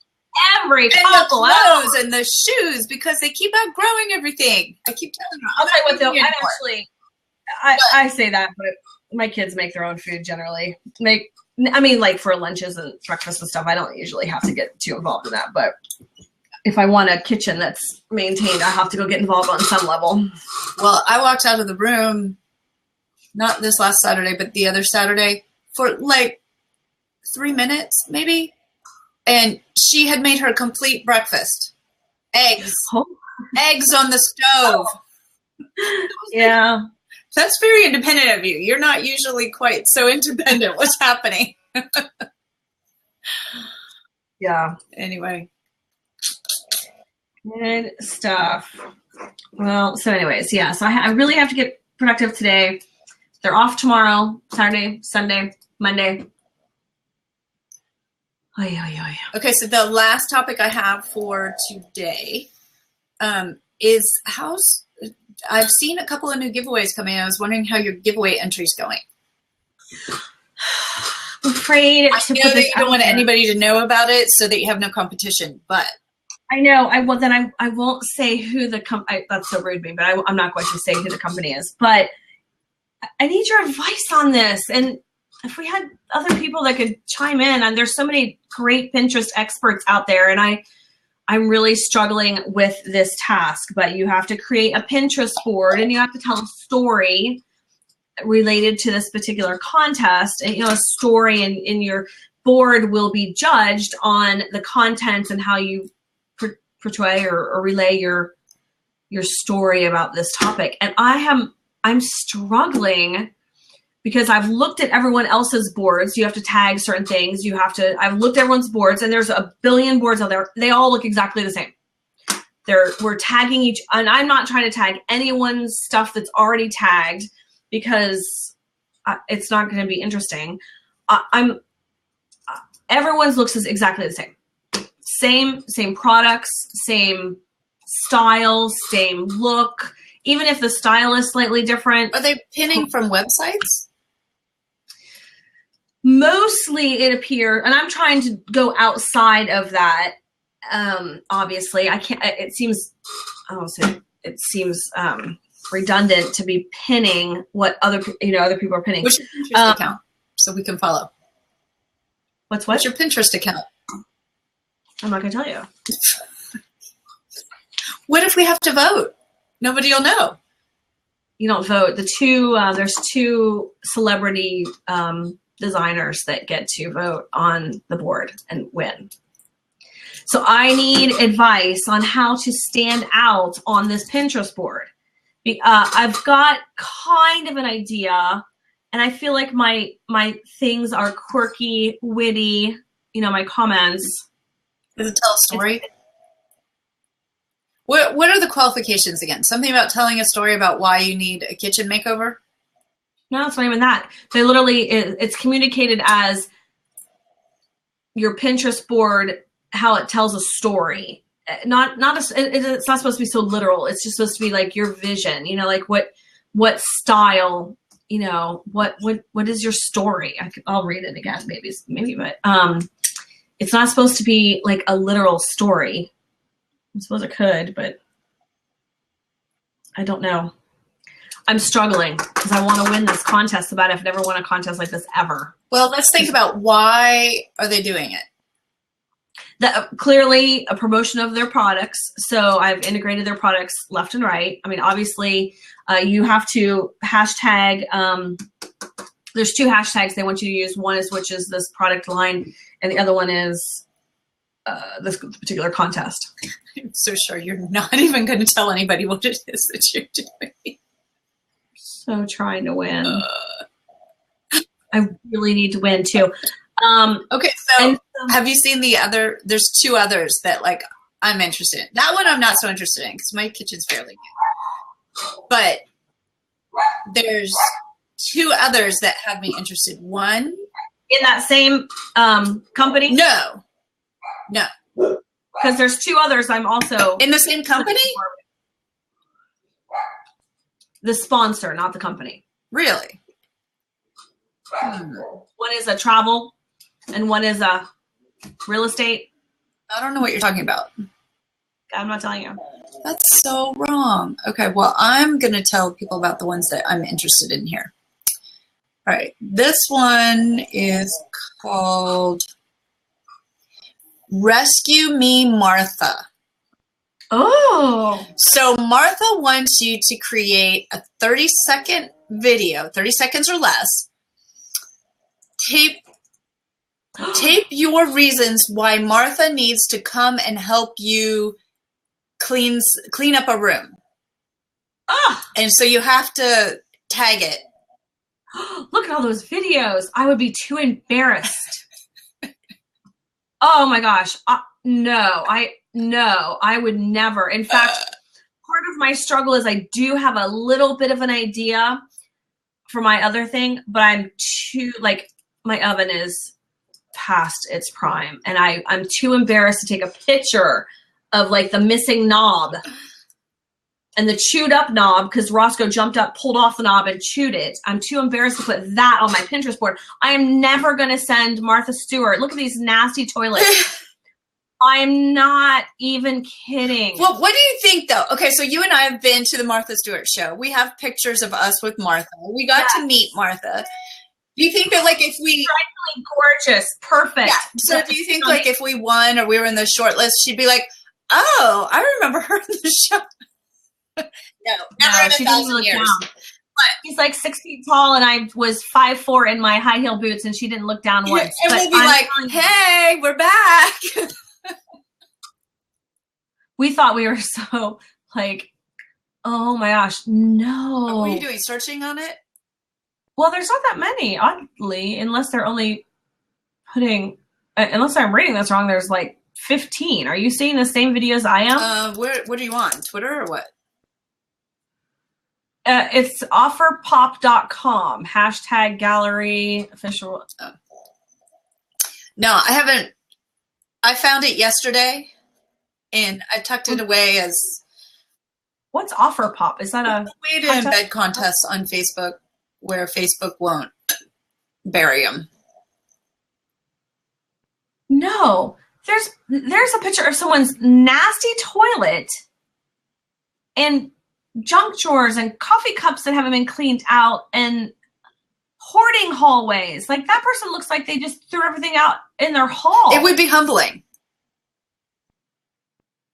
Every couple hours. And the shoes, because they keep outgrowing everything. I keep telling them. I'll tell you what, though. I say that, but my kids make their own food generally. Like for lunches and breakfast and stuff, I don't usually have to get too involved in that. But if I want a kitchen that's maintained, I have to go get involved on some level. Well, I walked out of the room, not this last Saturday, but the other Saturday, for like 3 minutes, maybe. And she had made her complete breakfast. Eggs. Oh. Eggs on the stove. Yeah. That's very independent of you. You're not usually quite so independent. What's happening? Yeah. Anyway. Good stuff. Well, so anyways, yeah. So I really have to get productive today. They're off tomorrow, Saturday, Sunday, Monday. Okay, so the last topic I have for today is I've seen a couple of new giveaways coming. I was wondering how your giveaway entry's going. I'm afraid I know that you don't want anybody to know about it so that you have no competition, but I know. I won't say who the company. That's so rude of me, but I'm not going to say who the company is. But I need your advice on this. And if we had other people that could chime in, and there's so many great Pinterest experts out there, and I'm really struggling with this task. But you have to create a Pinterest board, and you have to tell a story related to this particular contest. And a story in your board will be judged on the content and how you portray or relay your story about this topic. And I'm struggling because I've looked at everyone else's boards. You have to tag certain things. I've looked at everyone's boards, and there's a billion boards out there. They all look exactly the same. We're tagging each, and I'm not trying to tag anyone's stuff that's already tagged because it's not going to be interesting. Everyone's looks is exactly the same. Same products, same style, same look. Even if the style is slightly different. Are they pinning from websites? Mostly it appears, and I'm trying to go outside of that. Obviously, I can't. It seems redundant to be pinning what other people are pinning. What's your Pinterest account so we can follow? What's your Pinterest account? I'm not going to tell you. What if we have to vote? Nobody will know. You don't vote. There's two celebrity designers that get to vote on the board and win. So I need advice on how to stand out on this Pinterest board. I've got kind of an idea, and I feel like my things are quirky, witty. My comments. Does it tell a story? What are the qualifications again? Something about telling a story about why you need a kitchen makeover? No, it's not even that. They literally, it's communicated as your Pinterest board, how it tells a story. It's not supposed to be so literal. It's just supposed to be like your vision, like what style, what is your story? I'll read it again, maybe, but it's not supposed to be like a literal story. I suppose it could, but I don't know. I'm struggling because I want to win this contest. I've never won a contest like this ever. Well, let's think about why are they doing it? Clearly a promotion of their products. So I've integrated their products left and right. I mean, obviously you have to hashtag There's 2 hashtags they want you to use. One is which is this product line, and the other one is this particular contest. I'm so sure you're not even going to tell anybody what it is that you're doing. So trying to win. I really need to win too. Okay, so have you seen the other? There's 2 others that like I'm interested in. That one I'm not so interested in because my kitchen's fairly good. But there's 2 others that have me interested. One in that same company? No. Because there's 2 others I'm also in the same company. The sponsor, not the company. Really? One is a travel, and one is a real estate. I don't know what you're talking about. I'm not telling you. That's so wrong. Okay, well, I'm going to tell people about the ones that I'm interested in here. All right, this one is called Rescue Me, Martha. Oh. So Martha wants you to create a 30-second video, 30 seconds or less. Tape your reasons why Martha needs to come and help you clean up a room. And so you have to tag it. Look at all those videos. I would be too embarrassed. Oh my gosh. No, I would never. In fact, part of my struggle is I do have a little bit of an idea for my other thing, but I'm too, like, my oven is past its prime, and I'm too embarrassed to take a picture of, like, the missing knob and the chewed up knob because Roscoe jumped up, pulled off the knob, and chewed it. I'm too embarrassed to put that on my Pinterest board. I am never going to send Martha Stewart, look at these nasty toilets. I'm not even kidding. Well, what do you think, though? Okay, so you and I have been to the Martha Stewart show. We have pictures of us with Martha. We got to meet Martha. Do you think that, like, if we... Gorgeous. Perfect. Yeah. So do you think, like, if we won or we were in the short list, she'd be like, oh, I remember her in the show. No, she didn't look down. She's like 6 feet tall, and I was 5'4" in my high heel boots, and she didn't look down once. And we'll be like, hey, we're back. We thought we were so, like, oh my gosh, no. What are you doing, searching on it? Well, there's not that many, oddly, unless they're only putting, unless I'm reading this wrong, there's like 15. Are you seeing the same videos I am? What are you on, Twitter or what? It's offerpop.com, hashtag gallery official. Oh. No, I haven't. I found it yesterday, and I tucked it away as... What's OfferPop? Is that a way to embed contests on Facebook where Facebook won't bury them? No. There's a picture of someone's nasty toilet and junk drawers and coffee cups that haven't been cleaned out and hoarding hallways. Like, that person looks like they just threw everything out in their hall. It would be humbling.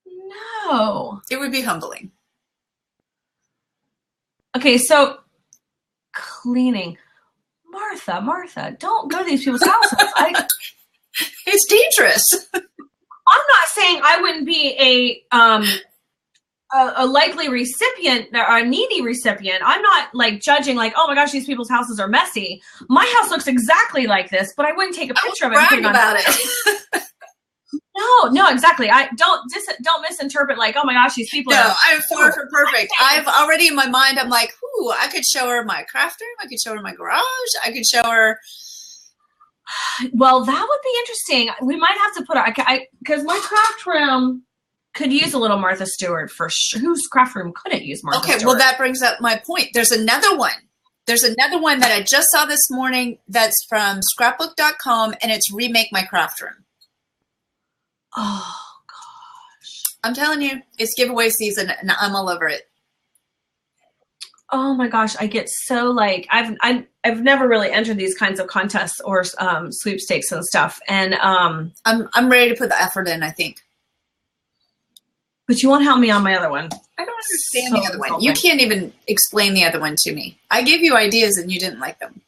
No. It would be humbling. Okay, so cleaning. Martha, don't go to these people's houses. It's dangerous. I'm not saying I wouldn't be a likely recipient or a needy recipient. I'm not like judging like, oh my gosh, these people's houses are messy. My house looks exactly like this, but I wouldn't take a picture of it. Brag about it. No, exactly. I don't misinterpret like, oh my gosh, these people. No, I'm far from perfect. I've already in my mind, I'm like, ooh, I could show her my craft room. I could show her my garage. I could show her. Well, that would be interesting. We might have to put because my craft room could use a little Martha Stewart for sure. Whose craft room couldn't use Martha Stewart? Okay, well, that brings up my point. There's another one. There's another one that I just saw this morning that's from scrapbook.com, and it's Remake My Craft Room. Oh, gosh. I'm telling you, it's giveaway season, and I'm all over it. Oh my gosh, I get so like I've never really entered these kinds of contests or sweepstakes and stuff, and I'm ready to put the effort in, I think. But you won't help me on my other one. I don't understand the other one. You can't even explain the other one to me. I gave you ideas and you didn't like them.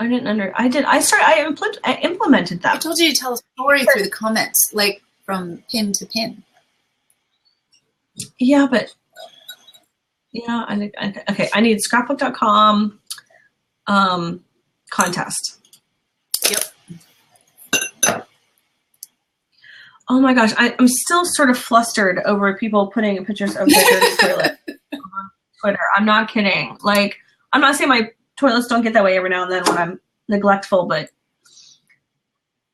I implemented I that. told you to tell a story through the comments, like from pin to pin. Yeah, but okay. I need scrapbook.com contest. Yep. Oh my gosh, I'm still sort of flustered over people putting pictures of their dirty toilet on Twitter. I'm not kidding. Like, I'm not saying my toilets don't get that way every now and then when I'm neglectful, but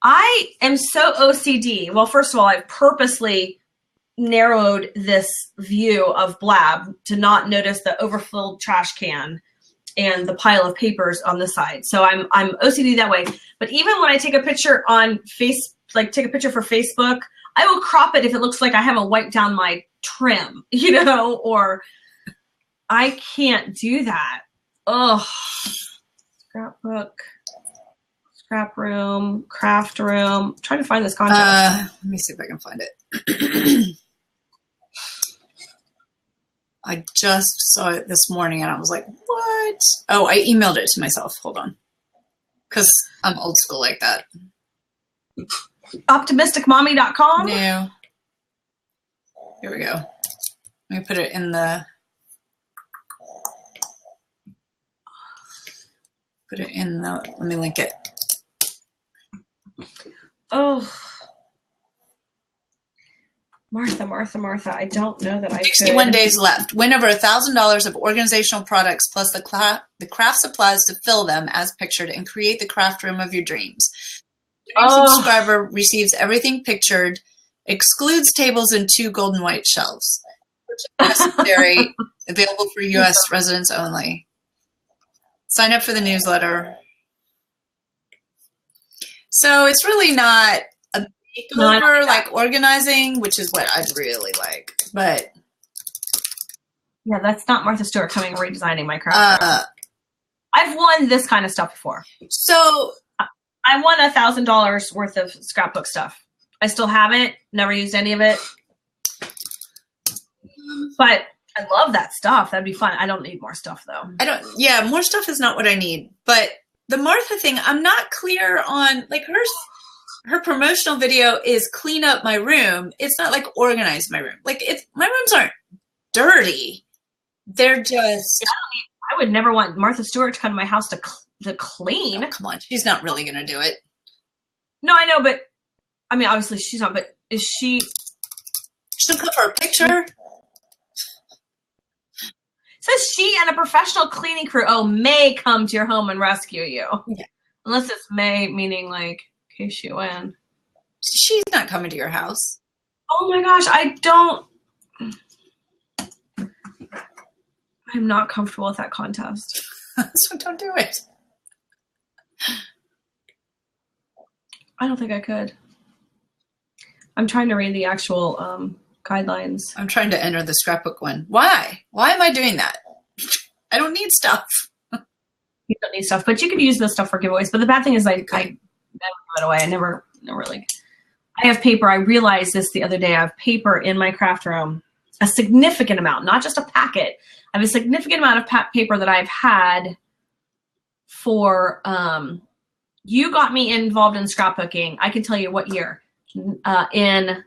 I am so OCD. Well, first of all, I've purposely narrowed this view of Blab to not notice the overfilled trash can and the pile of papers on the side. So I'm OCD that way. But even when I take a picture on take a picture for Facebook, I will crop it if it looks like I haven't wiped down my trim, or I can't do that. Ugh. Scrapbook, scrap room, craft room. I'm trying to find this contest. Let me see if I can find it. I just saw it this morning and I was like, what? Oh, I emailed it to myself. Hold on. Because I'm old school like that. Optimisticmommy.com? No. Here we go. Let me put it in the... Let me link it. Oh. Martha, I don't know that I could. 61 days left. Win over $1,000 of organizational products plus the craft supplies to fill them as pictured and create the craft room of your dreams. Every subscriber receives everything pictured, excludes tables and 2 golden white shelves. Necessary, available for U.S. residents only. Sign up for the newsletter. So it's really not a makeover like organizing, which is what I'd really like. But yeah, that's not Martha Stewart coming and redesigning my craft. I've won this kind of stuff before. So I won $1,000 worth of scrapbook stuff. I still have it. Never used any of it. But I love that stuff. That'd be fun. I don't need more stuff though. Yeah, more stuff is not what I need. But the Martha thing, I'm not clear on, like her promotional video is clean up my room. It's not like organize my room. Like my rooms aren't dirty. They're just. I would never want Martha Stewart to come to my house to clean. Oh, come on. She's not really going to do it. No, I know, but I mean, obviously she's not, but is she? She'll come for a picture. Says she and a professional cleaning crew, may come to your home and rescue you. Yeah. Unless it's may, meaning like KSUN. She's not coming to your house. Oh my gosh, I'm not comfortable with that contest. So don't do it. I don't think I could. I'm trying to read the actual guidelines. I'm trying to enter the scrapbook one. Why? Why am I doing that? I don't need stuff. You don't need stuff, but you can use this stuff for giveaways. But the bad thing is I never give it away. I never like. I have paper. I realized this the other day. I have paper in my craft room, a significant amount, not just a packet. I have a significant amount of paper that I've had for. You got me involved in scrapbooking. I can tell you what year. In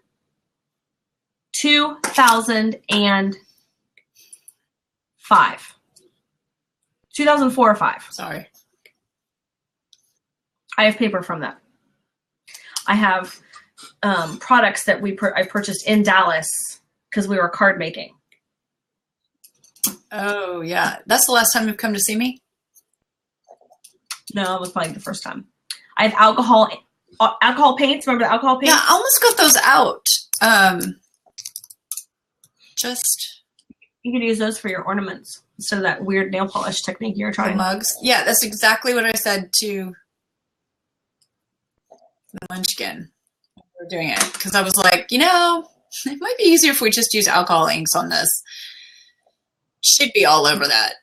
2005. 2004 or 5. Sorry. I have paper from that. I have products that I purchased in Dallas because we were card making. Oh, yeah. That's the last time you've come to see me? No, it was probably the first time. I have alcohol paints. Remember the alcohol paints? Yeah, I almost got those out. You could use those for your ornaments instead of that weird nail polish technique you're trying. Mugs. Yeah, that's exactly what I said to the Munchkin. We're doing it because I was like, it might be easier if we just use alcohol inks on this. She'd be all over that.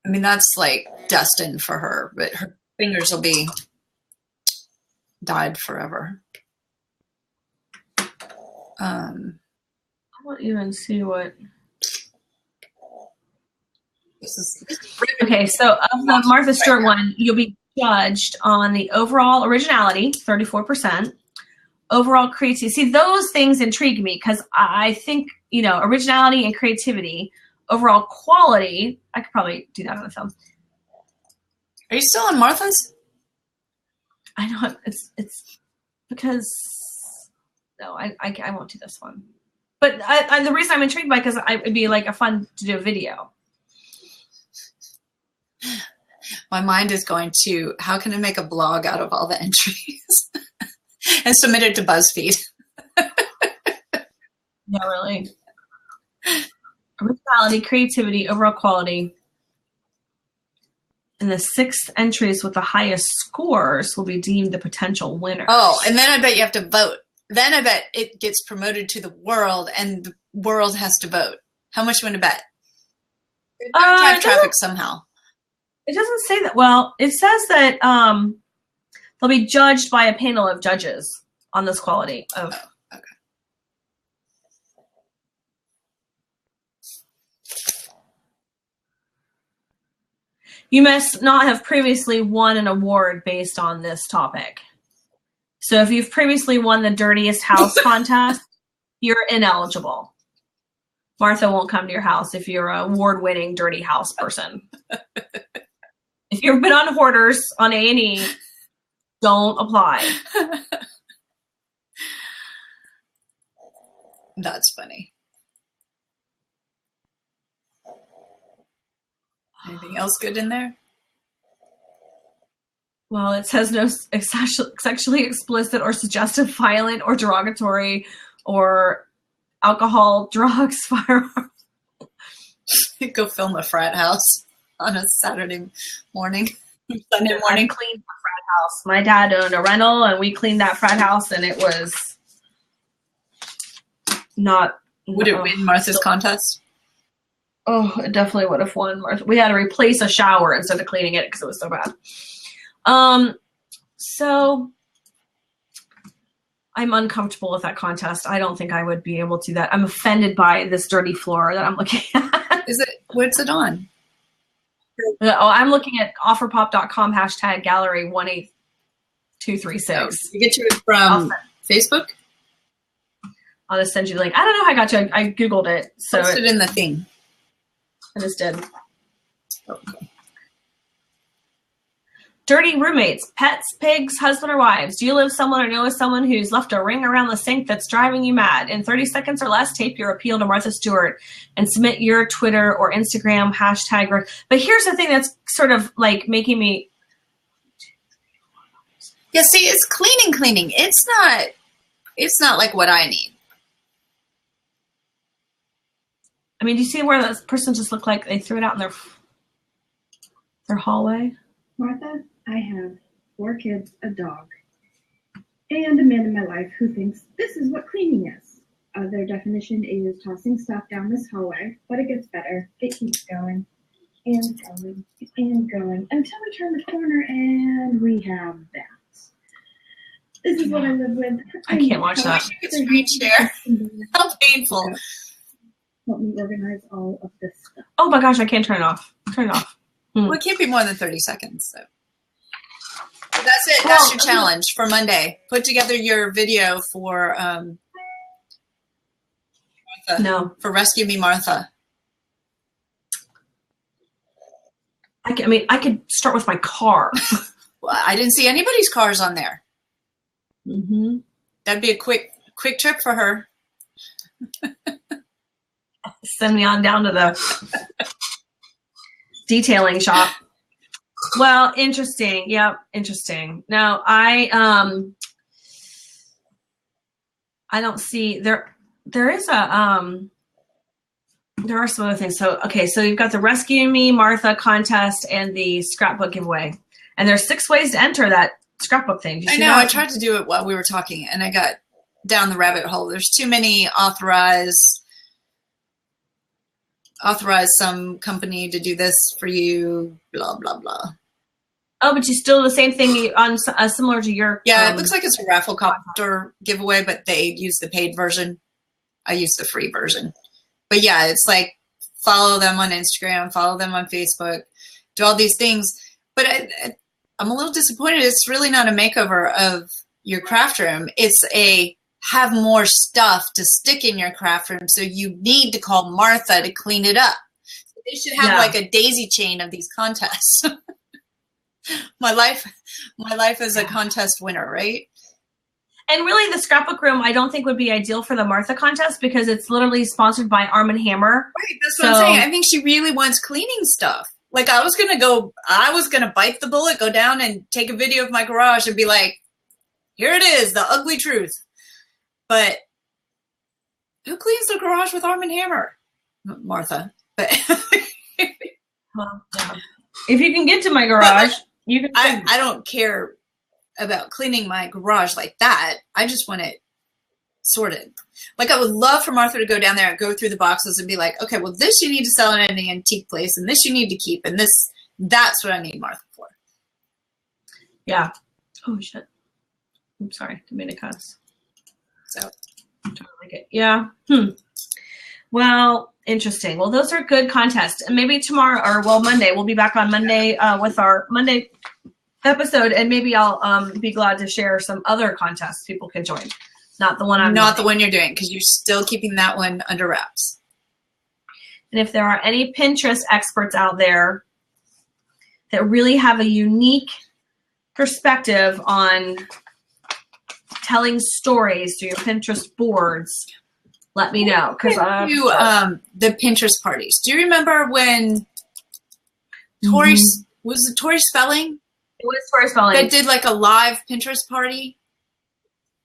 I mean, that's like destined for her, but her fingers will be dyed forever. I won't even see what. This is okay. So of the Martha Stewart one, you'll be judged on the overall originality, 34%, overall creativity. See, those things intrigue me because I think, originality and creativity, overall quality, I could probably do that on the film. Are you still on Martha's? I know it's because no, I won't do this one. But the reason I'm intrigued by because it'd be like a fun to do a video. My mind is going to, how can I make a blog out of all the entries and submit it to BuzzFeed? Yeah, really. Originality, creativity, overall quality. And the 6 entries with the highest scores will be deemed the potential winners. Oh, and then I bet you have to vote. Then I bet it gets promoted to the world, and the world has to vote. How much you want to bet? Drive traffic somehow. It doesn't say that. Well, it says that they'll be judged by a panel of judges on this quality of. Oh, okay. You must not have previously won an award based on this topic. So if you've previously won the Dirtiest House contest, you're ineligible. Martha won't come to your house if you're an award-winning dirty house person. If you've been on Hoarders on A&E, don't apply. That's funny. Anything else good in there? Well, it says no sexually explicit or suggestive, violent or derogatory or alcohol, drugs, firearms. Go film a frat house on a Saturday morning, Sunday morning. I cleaned the frat house. My dad owned a rental, and we cleaned that frat house, and it was not. Would it win Martha's contest? Oh, it definitely would have won Martha. We had to replace a shower instead of cleaning it because it was so bad. So I'm uncomfortable with that contest. I don't think I would be able to do that. I'm offended by this dirty floor that I'm looking at. What's it on? Oh, I'm looking at offerpop.com #gallery 18236. You get it from Facebook? I'll just send you the link. I don't know how I got you. I Googled it. So Post it in the thing. I just did. Okay. Dirty roommates, pets, pigs, husband or wives. Do you live someone or know of someone who's left a ring around the sink that's driving you mad? In 30 seconds or less, tape your appeal to Martha Stewart and submit your Twitter or Instagram #. But here's the thing that's sort of like making me. Yeah, see, it's cleaning. It's not like what I need. I mean, do you see where this person just looked like they threw it out in their hallway? Martha, I have 4 kids, a dog, and a man in my life who thinks this is what cleaning is. Their definition is tossing stuff down this hallway, but it gets better. It keeps going and going and going until we turn the corner and we have that. This is what I live with. I can't watch that. You could screen share. How painful. Help me organize all of this stuff. Oh my gosh, I can't turn it off. Turn it off. Well, it can't be more than 30 seconds. So that's it. That's your challenge for Monday. Put together your video for Martha. No. For Rescue Me, Martha. I could start with my car. Well, I didn't see anybody's cars on there. Mm-hmm. That'd be a quick trip for her. Send me on down to the detailing shop. Well, interesting. Yep, interesting. Now, I don't see there is a there are some other things. So, okay, so you've got the Rescue Me Martha contest and the scrapbook giveaway. And there's 6 ways to enter that scrapbook thing. I know. I tried to do it while we were talking, and I got down the rabbit hole. There's too many authorize some company to do this for you, blah, blah, blah. Oh, but you still the same thing on similar to your. Yeah, it looks like it's a raffle copter giveaway, but they use the paid version. I use the free version. But yeah, it's like follow them on Instagram, follow them on Facebook, do all these things. But I'm a little disappointed. It's really not a makeover of your craft room. It's a have more stuff to stick in your craft room, so you need to call Martha to clean it up. They should have like a daisy chain of these contests. my life as a contest winner, right? And really, the scrapbook room, I don't think would be ideal for the Martha contest because it's literally sponsored by Arm & Hammer. Right, that's what I'm saying. I think she really wants cleaning stuff. Like, I was going to bite the bullet, go down and take a video of my garage and be like, here it is, the ugly truth. But who cleans the garage with Arm & Hammer? Martha. But well, yeah. If you can get to my garage, you can. I don't care about cleaning my garage like that. I just want it sorted. Like, I would love for Martha to go down there and go through the boxes and be like, okay, well, this you need to sell in an antique place, and this you need to keep, and that's what I need Martha for. Yeah. Oh, shit. I'm sorry. Didn't mean to cuss. So. I don't like it. Yeah. Well, interesting. Well, those are good contests. And maybe tomorrow, or Monday, we'll be back on Monday with our Monday episode, and maybe I'll be glad to share some other contests people can join. Not the one I'm not the one you're doing, because you're still keeping that one under wraps. And if there are any Pinterest experts out there that really have a unique perspective on telling stories through your Pinterest boards, let me know. Because the Pinterest parties. Do you remember when Tori was it Tori Spelling? It was Tori Spelling that did like a live Pinterest party.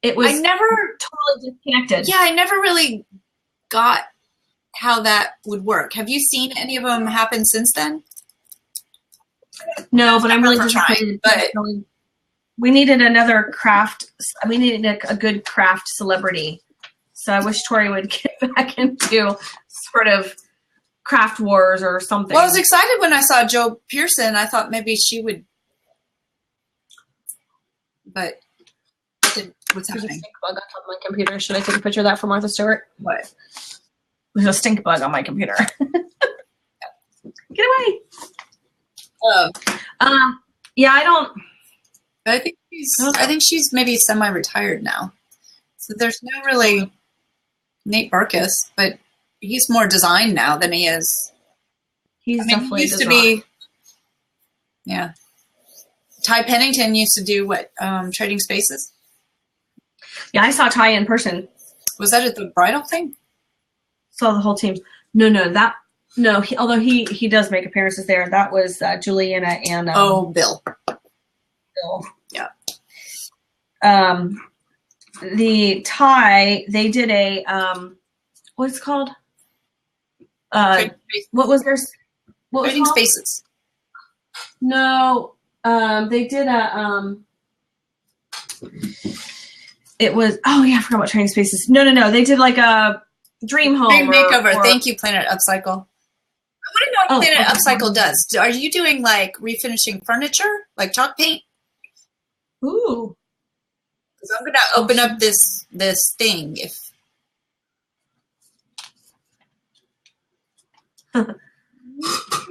It was. I never totally disconnected. Yeah, I never really got how that would work. Have you seen any of them happen since then? No, but I'm really disappointed. But we needed another craft. We needed a good craft celebrity. So I wish Tori would get back into sort of craft wars or something. Well, I was excited when I saw Joe Pearson. I thought maybe she would. But what's happening? There's a stink bug on top of my computer. Should I take a picture of that for Martha Stewart? What? There's a stink bug on my computer. Get away. Yeah, I don't. I think she's maybe semi-retired now. So there's no really Nate Barkus, but he's more design now than he is. Definitely he used to be. Yeah. Ty Pennington used to do what? Trading Spaces? Yeah, I saw Ty in person. Was that at the bridal thing? Saw the whole team. No. Although he does make appearances there. That was Juliana and Bill. Bill. Yeah. The Ty, they did a what's it called? What was their? What Trading was it called? Spaces. No. They did a it was I forgot about Trading Spaces. No. They did like a dream home. Dream makeover. Thank you, Planet Upcycle. I want to know what Planet Upcycle does. Are you doing like refinishing furniture, like chalk paint? Ooh. Because I'm gonna open up this thing if you're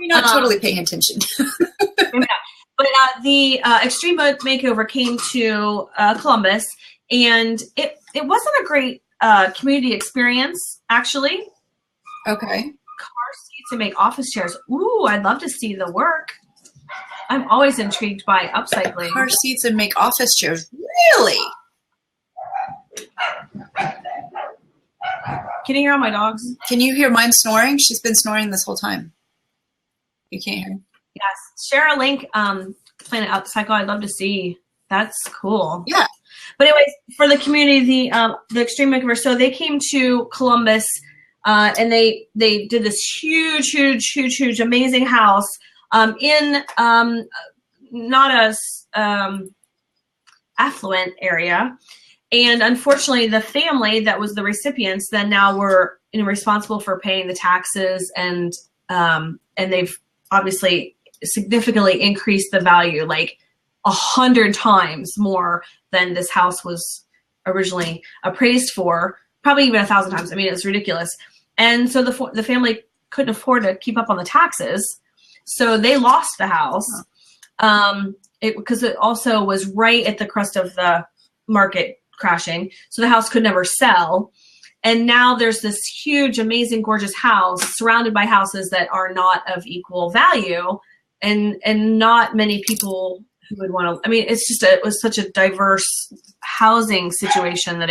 not totally paying attention. But the Extreme Makeover came to Columbus, and it wasn't a great community experience, actually. Okay. Car seats and make office chairs. Ooh, I'd love to see the work. I'm always intrigued by upcycling. Car seats and make office chairs. Really? Can you hear all my dogs? Can you hear mine snoring? She's been snoring this whole time. You can't hear? Yes. Share a link, Planet Upcycle. I'd love to see. That's cool. Yeah. But anyways, for the community, the Extreme Makeover, so they came to Columbus, and they did this huge, amazing house in not a affluent area. And unfortunately, the family that was the recipients then now were responsible for paying the taxes, and they've obviously significantly increased the value, like 100 times more than this house was originally appraised for, probably even 1,000 times. I mean, it's ridiculous. And so the family couldn't afford to keep up on the taxes, so they lost the house. because it also was right at the crust of the market crashing. So the house could never sell. And now there's this huge, amazing, gorgeous house surrounded by houses that are not of equal value, and not many people who would want to. I mean, it was such a diverse housing situation that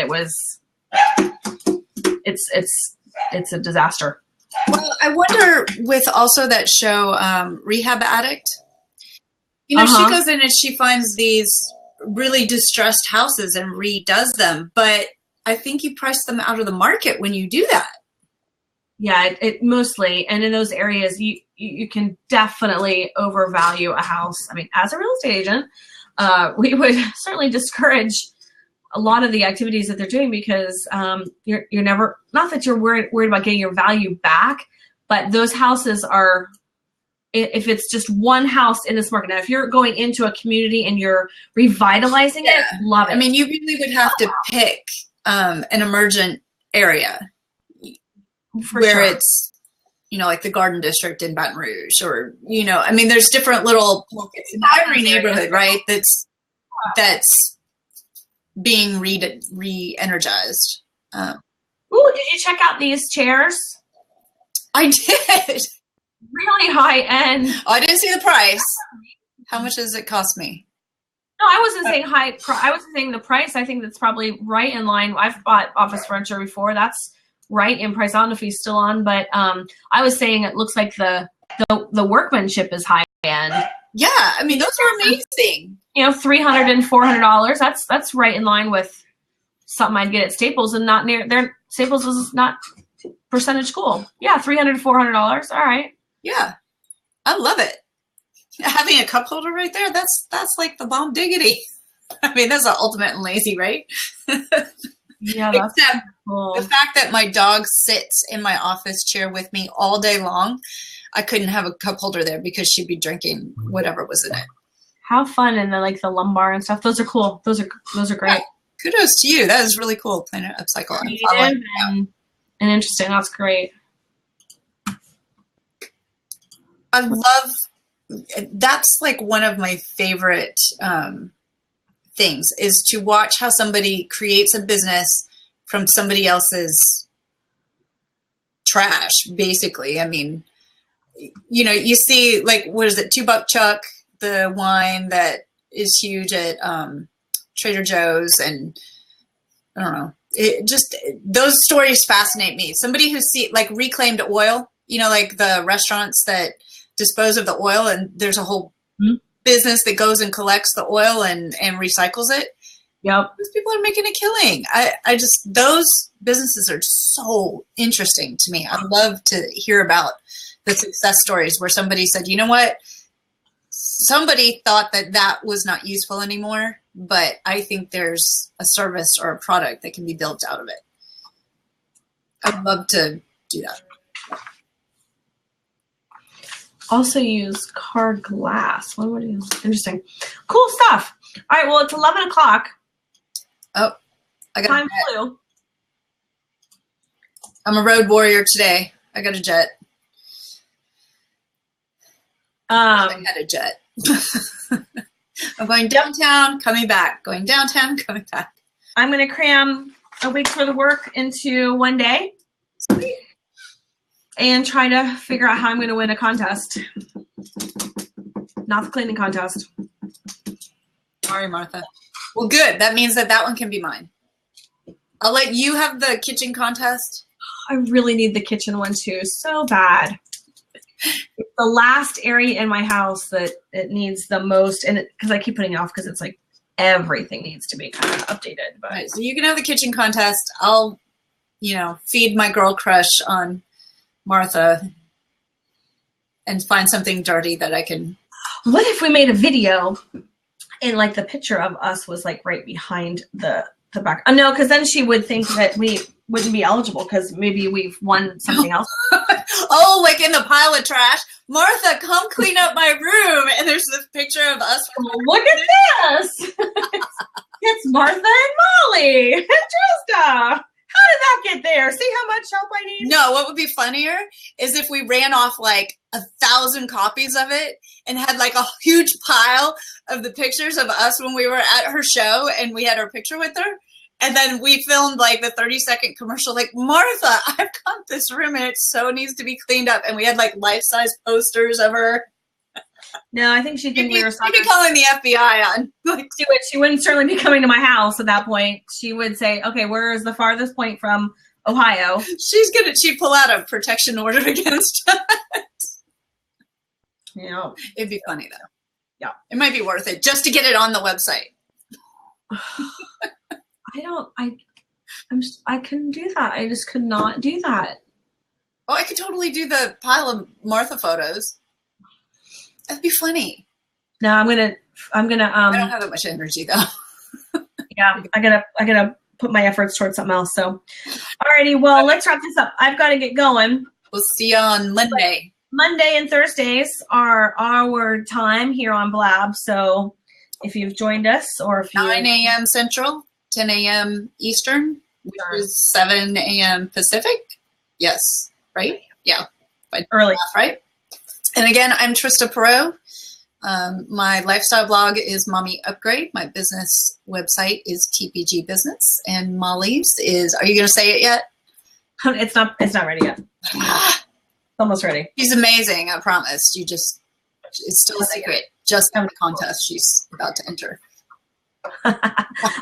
it's a disaster. Well, I wonder with also that show, Rehab Addict. She goes in and she finds these really distressed houses and redoes them, but I think you price them out of the market when you do that. Yeah, it mostly, and in those areas, you can definitely overvalue a house. I mean, as a real estate agent, we would certainly discourage a lot of the activities that they're doing because you're never, not that you're worried about getting your value back, but those houses are, if it's just one house in this market. Now, if you're going into a community and you're revitalizing it, love it. I mean, you really would have to pick an emergent area where it's, like the Garden District in Baton Rouge, or, I mean, there's different little pockets in every neighborhood, right? That's being re-energized. Ooh, did you check out these chairs? I did. Really high end. Oh, I didn't see the price. How much does it cost me? No, I wasn't saying I wasn't saying the price. I think that's probably right in line. I've bought office furniture before. That's right in price. I don't know if he's still on, but I was saying it looks like the workmanship is high end. Yeah, I mean, those are amazing. $300 and $400. That's right in line with something I'd get at Staples, and not near there. Staples is not percentage cool. Yeah, $300 to $400. All right. Yeah, I love it. Having a cup holder right there, that's like the bomb diggity. I mean, that's the ultimate and lazy, right? Yeah, that's Except cool. The fact that my dog sits in my office chair with me all day long, I couldn't have a cup holder there because she'd be drinking whatever was in it. How fun. And then like the lumbar and stuff. Those are cool. Those are great. Yeah. Kudos to you. That is really cool. Planet Upcycle. Creative and interesting. That's great. I love, that's like one of my favorite things is to watch how somebody creates a business from somebody else's trash, basically. I mean, you see like, what is it? $2 Chuck, the wine that is huge at Trader Joe's, and I don't know. Those stories fascinate me. Somebody who like reclaimed oil, like the restaurants that dispose of the oil, and there's a whole business that goes and collects the oil and recycles it. Yep. Those people are making a killing. Those businesses are so interesting to me. I love to hear about the success stories where somebody said, you know what? Somebody thought that was not useful anymore, but I think there's a service or a product that can be built out of it. I'd love to do that. Also use card glass. What would you? Interesting. Cool stuff. All right. Well, it's 11 o'clock. Oh, I got time flew. I'm a road warrior today. I got a jet. I had a jet. I'm going downtown, coming back. Going downtown, coming back. I'm going to cram a week's worth of work into one day. Sweet. And try to figure out how I'm going to win a contest. Not the cleaning contest. Sorry, Martha. Well, good. That means that one can be mine. I'll let you have the kitchen contest. I really need the kitchen one too, so bad. It's the last area in my house that it needs the most, and because I keep putting it off because it's like everything needs to be kind of updated. But right, so you can have the kitchen contest. I'll, feed my girl crush on Martha and find something dirty that I can. What if we made a video and like the picture of us was like right behind the back? Oh, no, because then she would think that we wouldn't be eligible because maybe we've won something else. Oh, like in the pile of trash. Martha, come clean up my room. And there's this picture of us. Look at this. It's Martha and Molly and Trista. that get there? See how much help I need? No, what would be funnier is if we ran off like 1,000 copies of it and had like a huge pile of the pictures of us when we were at her show and we had our picture with her. And then we filmed like the 30-second commercial, like, Martha, I've got this room and it so needs to be cleaned up. And we had like life-size posters of her. No, I think she'd think we were She'd be calling the FBI on. Like, She wouldn't certainly be coming to my house at that point. She would say, okay, where is the farthest point from Ohio? she'd pull out a protection order against us. Yeah. It'd be funny though. Yeah. It might be worth it just to get it on the website. I couldn't do that. I just could not do that. Oh, I could totally do the pile of Martha photos. That'd be funny. No, I'm gonna I don't have that much energy though. yeah, I gotta put my efforts towards something else. So alrighty, well, let's wrap this up. I've got to get going. We'll see you on Monday. Monday and Thursdays are our time here on Blab. So if you've joined us or if you 9 a.m. Central, 10 a.m. Eastern, which is 7 a.m. Pacific. Yes, right? Yeah. Early. Right? And again, I'm Trista Perot. My lifestyle blog is Mommy Upgrade. My business website is TPG Business. And Molly's is, are you going to say it yet? It's not ready yet. It's almost ready. She's amazing, I promise. It's still a secret. Just come to contest she's about to enter. All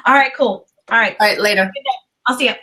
right, cool. All right. All right, later. I'll see you.